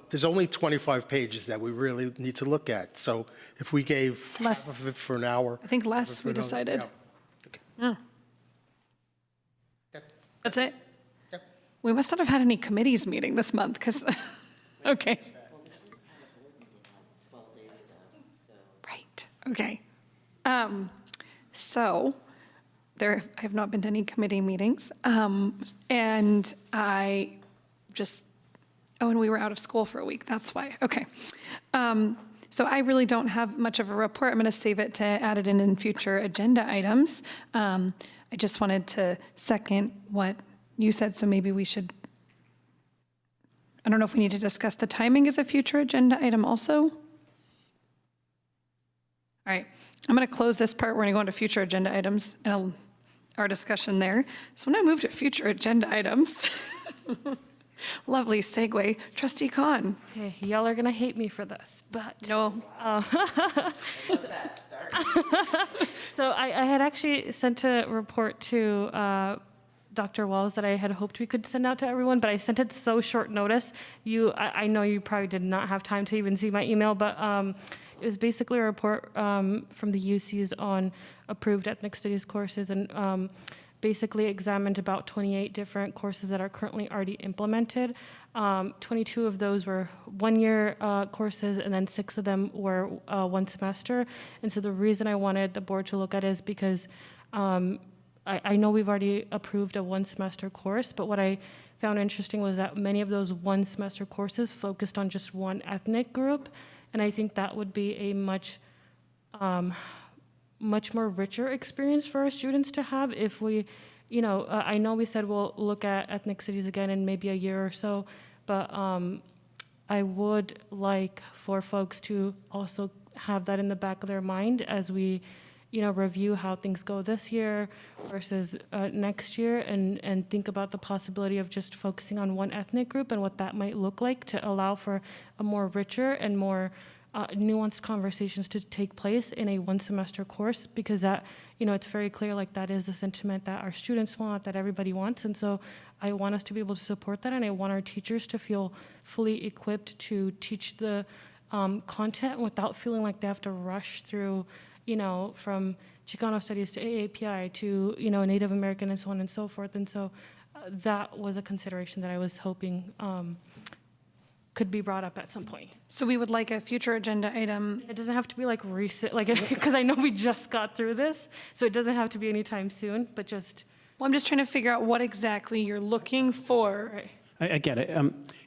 There's only 25 pages that we really need to look at. So if we gave half of it for an hour. I think less we decided. Yeah. That's it? We must not have had any committees meeting this month, because, okay. Right, okay. So I have not been to any committee meetings. And I just, and we were out of school for a week, that's why, okay. So I really don't have much of a report. I'm going to save it to add it in future agenda items. I just wanted to second what you said, so maybe we should, I don't know if we need to discuss the timing as a future agenda item also. All right, I'm going to close this part. We're going to go into future agenda items and our discussion there. So when I move to future agenda items, lovely segue, Trustee Khan. Okay, y'all are gonna hate me for this, but no. So I had actually sent a report to Dr. Wells that I had hoped we could send out to everyone, but I sent it so short notice. I know you probably did not have time to even see my email, but it was basically a report from the UCs on approved ethnic studies courses, and basically examined about 28 different courses that are currently already implemented. 22 of those were one-year courses, and then 6 of them were one semester. And so the reason I wanted the board to look at it is because I know we've already approved a one-semester course, but what I found interesting was that many of those one-semester courses focused on just one ethnic group, and I think that would be a much more richer experience for our students to have if we, I know we said we'll look at ethnic studies again in maybe a year or so, but I would like for folks to also have that in the back of their mind as we, review how things go this year versus next year, and think about the possibility of just focusing on one ethnic group and what that might look like to allow for a more richer and more nuanced conversations to take place in a one-semester course, because that, it's very clear, like, that is the sentiment that our students want, that everybody wants, and so I want us to be able to support that, and I want our teachers to feel fully equipped to teach the content without feeling like they have to rush through, from Chicano studies to AAPI to, Native American and so on and so forth, and so that was a consideration that I was hoping could be brought up at some point. So we would like a future agenda item. It doesn't have to be like recent, like, because I know we just got through this, so it doesn't have to be anytime soon, but just. Well, I'm just trying to figure out what exactly you're looking for. Right. I get it.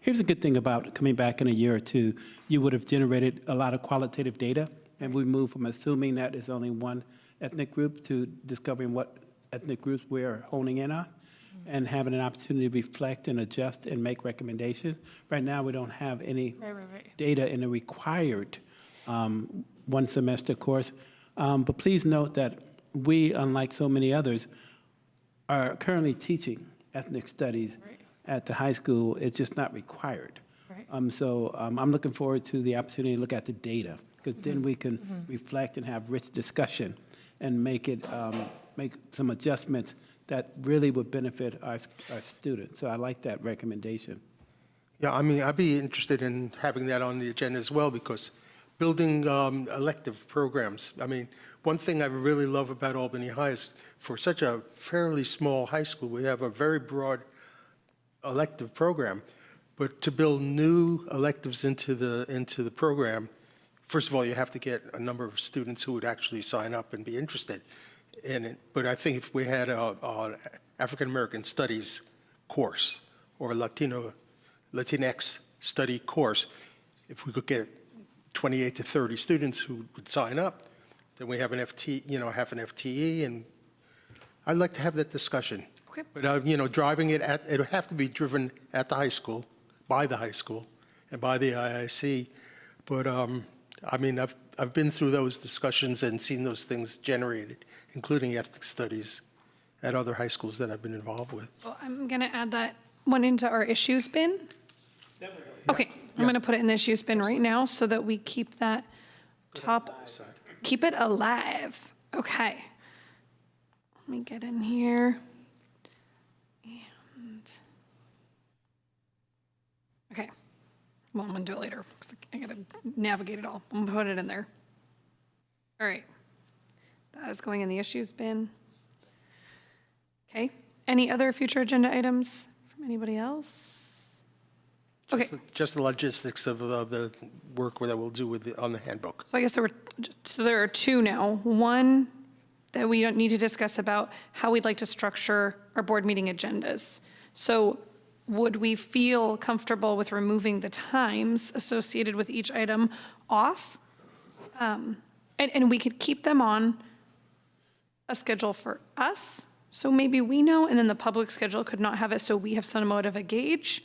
Here's a good thing about coming back in a year or two. You would have generated a lot of qualitative data, and we moved from assuming that there's only one ethnic group to discovering what ethnic groups we're honing in on, and having an opportunity to reflect and adjust and make recommendations. Right now, we don't have any data in the required one semester course. But please note that we, unlike so many others, are currently teaching ethnic studies at the high school. It's just not required. So I'm looking forward to the opportunity to look at the data, because then we can reflect and have rich discussion and make some adjustments that really would benefit our students. So I like that recommendation. Yeah, I mean, I'd be interested in having that on the agenda as well, because building elective programs. I mean, one thing I really love about Albany High is for such a fairly small high school, we have a very broad elective program. But to build new electives into the program, first of all, you have to get a number of students who would actually sign up and be interested in it. But I think if we had an African American Studies course or a Latinx study course, if we could get 28 to 30 students who would sign up, then we have an FTE, and I'd like to have that discussion. Okay. But driving it would have to be driven at the high school, by the high school, and by the IIC. But I mean, I've been through those discussions and seen those things generated, including ethnic studies at other high schools that I've been involved with. Well, I'm going to add that one into our issues bin. Okay, I'm going to put it in the issues bin right now so that we keep that keep it alive. Okay. Let me get in here. And Okay. Well, I'm going to do it later because I got to navigate it all. I'm going to put it in there. All right. That is going in the issues bin. Okay. Any other future agenda items from anybody else? Okay. Just the logistics of the work that we'll do on the handbook. So I guess there are two now. One that we don't need to discuss about how we'd like to structure our board meeting agendas. So would we feel comfortable with removing the times associated with each item off? And we could keep them on a schedule for us, so maybe we know, and then the public schedule could not have it, so we have somewhat of a gauge.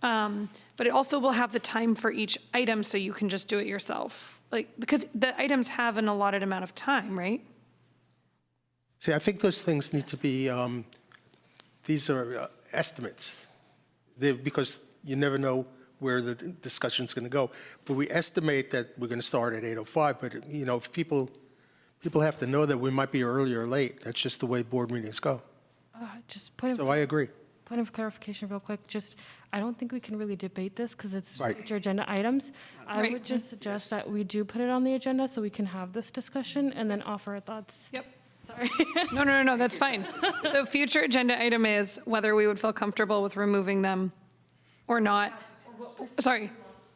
But it also will have the time for each item, so you can just do it yourself. Because the items have an allotted amount of time, right? See, I think those things need to be, these are estimates. Because you never know where the discussion's going to go. But we estimate that we're going to start at 8:05, but, if people have to know that we might be early or late. That's just the way board meetings go. So I agree. Point of clarification real quick, I don't think we can really debate this because it's Right. future agenda items. I Right. would just suggest that we do put it on the agenda so we can have this discussion and then offer our thoughts. Yep. Sorry. No, that's fine. So future agenda item is whether we would feel comfortable with removing them or not. Sorry,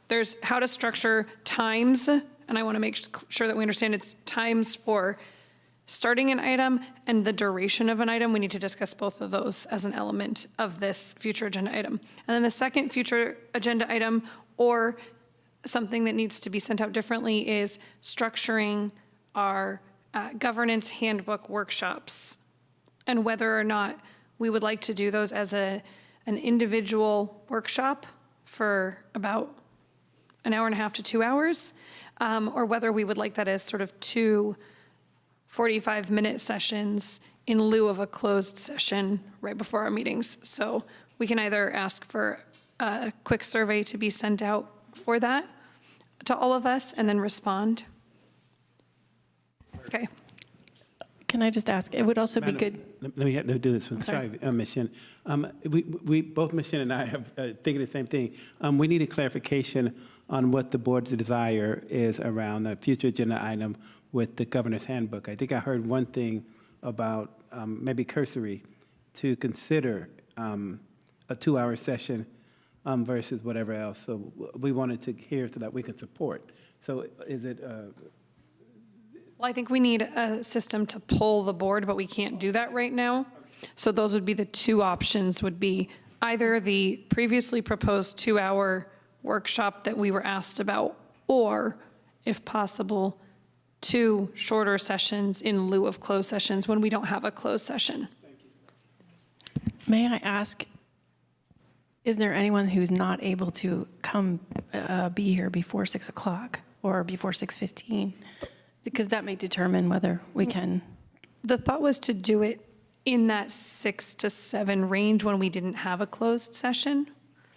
there's how to structure times, and I want to make sure that we understand it's times for starting an item and the duration of an item. We need to discuss both of those as an element of this future agenda item. And then the second future agenda item, or something that needs to be sent out differently, is structuring our governance handbook workshops, and whether or not we would like to do those as an individual workshop for about an hour and a half to 2 hours, or whether we would like that as sort of 2 45-minute sessions in lieu of a closed session right before our meetings. So we can either ask for a quick survey to be sent out for that to all of us and then respond. Okay. Can I just ask, it would also be good. Let me do this one. Sorry. Sorry, Ms. Shin. We both Ms. Shin and I have thinking the same thing. We need a clarification on what the board's desire is around the future agenda item with the governor's handbook. I think I heard one thing about maybe cursory to consider a 2-hour session versus whatever else. So we wanted to hear so that we can support. So is it? Well, I think we need a system to pull the board, but we can't do that right now. So those would be the two options, would be either the previously proposed 2-hour workshop that we were asked about, or, if possible, 2 shorter sessions in lieu of closed sessions when we don't have a closed session. May I ask, is there anyone who's not able to come be here before 6 o'clock or before 6:15? Because that may determine whether we can. The thought was to do it in that 6 to 7 range when we didn't have a closed session.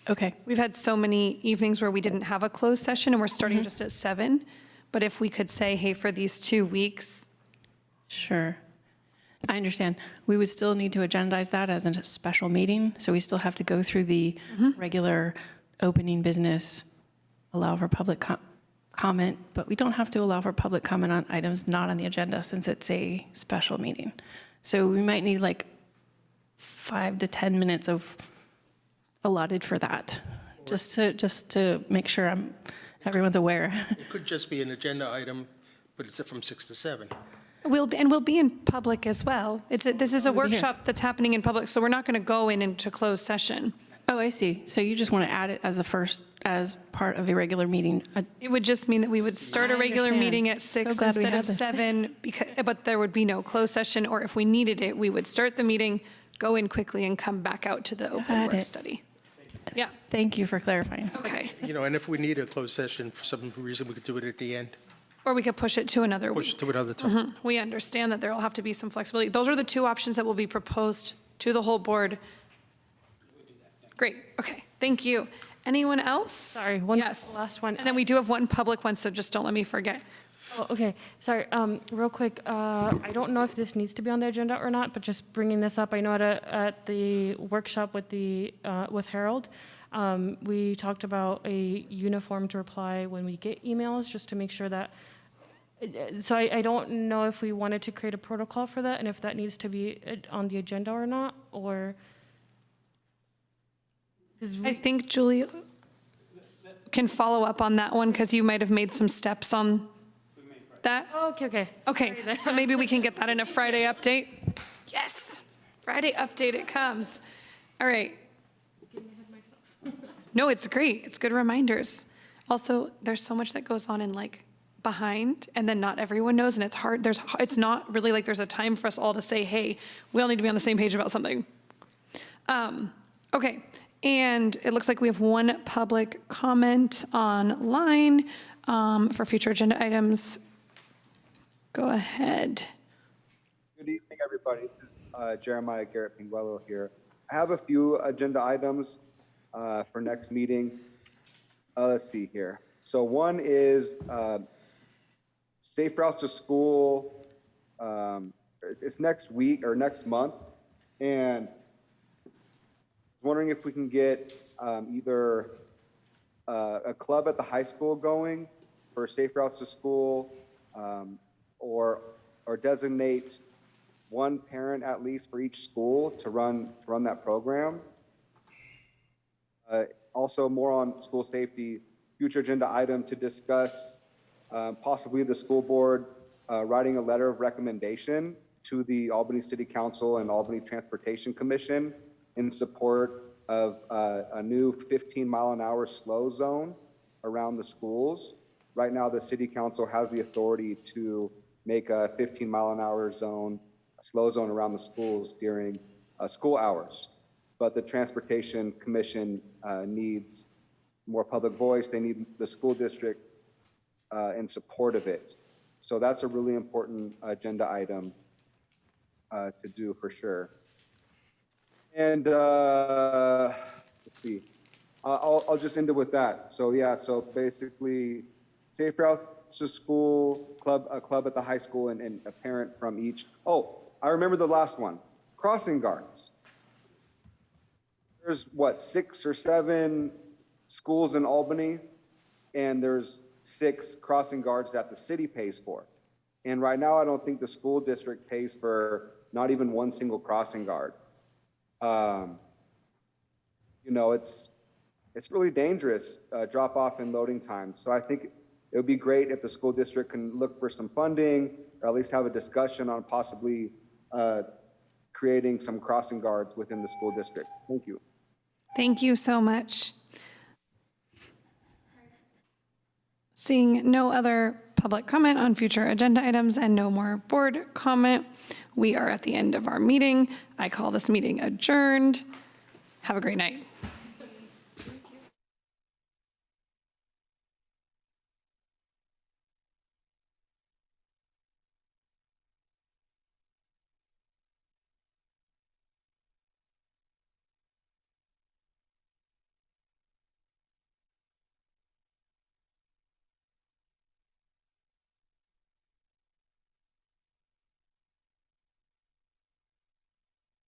Okay. We've had so many evenings where we didn't have a closed session and we're starting just at 7. But if we could say, hey, for these 2 weeks. Sure. I understand. We would still need to agendize that as a special meeting. So we still have to go through the regular opening business, allow for public comment, but we don't have to allow for public comment on items not on the agenda since it's a special meeting. So we might need like 5 to 10 minutes of allotted for that, just to make sure everyone's aware. It could just be an agenda item, but it's from 6 to 7. We'll be in public as well. This is a workshop that's happening in public, so we're not going to go into closed session. Oh, I see. So you just want to add it as part of a regular meeting? It would just mean that we would start a regular meeting at 6 So glad we instead had of this. 7, but there would be no closed session, or if we needed it, we would start the meeting, go in quickly, and come back out to the open Got work it. study. Yeah. Thank you for clarifying. Okay. And if we need a closed session for some reason, we could do it at the end. Or we could push it to another week. Push it to another time. We understand that there will have to be some flexibility. Those are the 2 options that will be proposed to the whole board. Great, okay, thank you. Anyone else? Sorry, one last one. And then we do have one public one, so just don't let me forget. Oh, okay, sorry, real quick, I don't know if this needs to be on the agenda or not, but just bringing this up, I know at the workshop with Harold, We talked about a uniformed reply when we get emails, just to make sure that, so I don't know if we wanted to create a protocol for that and if that needs to be on the agenda or not, or. I think Julie can follow up on that one because you might have made some steps on that. Oh, okay. Okay, Sorry then. so maybe we can get that in a Friday update. Yes, Friday update it comes. All right. No, it's great. It's good reminders. Also, there's so much that goes on in like behind, and then not everyone knows, and it's hard. It's not really like there's a time for us all to say, hey, we all need to be on the same page about something. Okay, and it looks like we have one public comment online for future agenda items. Go ahead. Good evening, everybody. This is Jeremiah Garrett Pinguelo here. I have a few agenda items for next meeting. Let's see here. So one is safe routes to school. It's next week or next month, and I was wondering if we can get either a club at the high school going for safe routes to school, or designate one parent at least for each school to run that program. Also, more on school safety, future agenda item to discuss possibly the school board writing a letter of recommendation to the Albany City Council and Albany Transportation Commission in support of a new 15-mile-an-hour slow zone around the schools. Right now, the City Council has the authority to make a 15-mile-an-hour zone, a slow zone around the schools during school hours. But the Transportation Commission needs more public voice. They need the school district in support of it. So that's a really important agenda item to do for sure. And let's see, I'll just end it with that. So yeah, so basically, safe route to school, a club at the high school, and a parent from each. Oh, I remember the last one, crossing guards. There's what, 6 or 7 schools in Albany, and there's 6 crossing guards that the city pays for. And right now, I don't think the school district pays for not even one single crossing guard. You know, it's really dangerous, drop off and loading time. So I think it would be great if the school district can look for some funding, or at least have a discussion on possibly creating some crossing guards within the school district. Thank you. Thank you so much. Seeing no other public comment on future agenda items and no more board comment, we are at the end of our meeting. I call this meeting adjourned. Have a great night.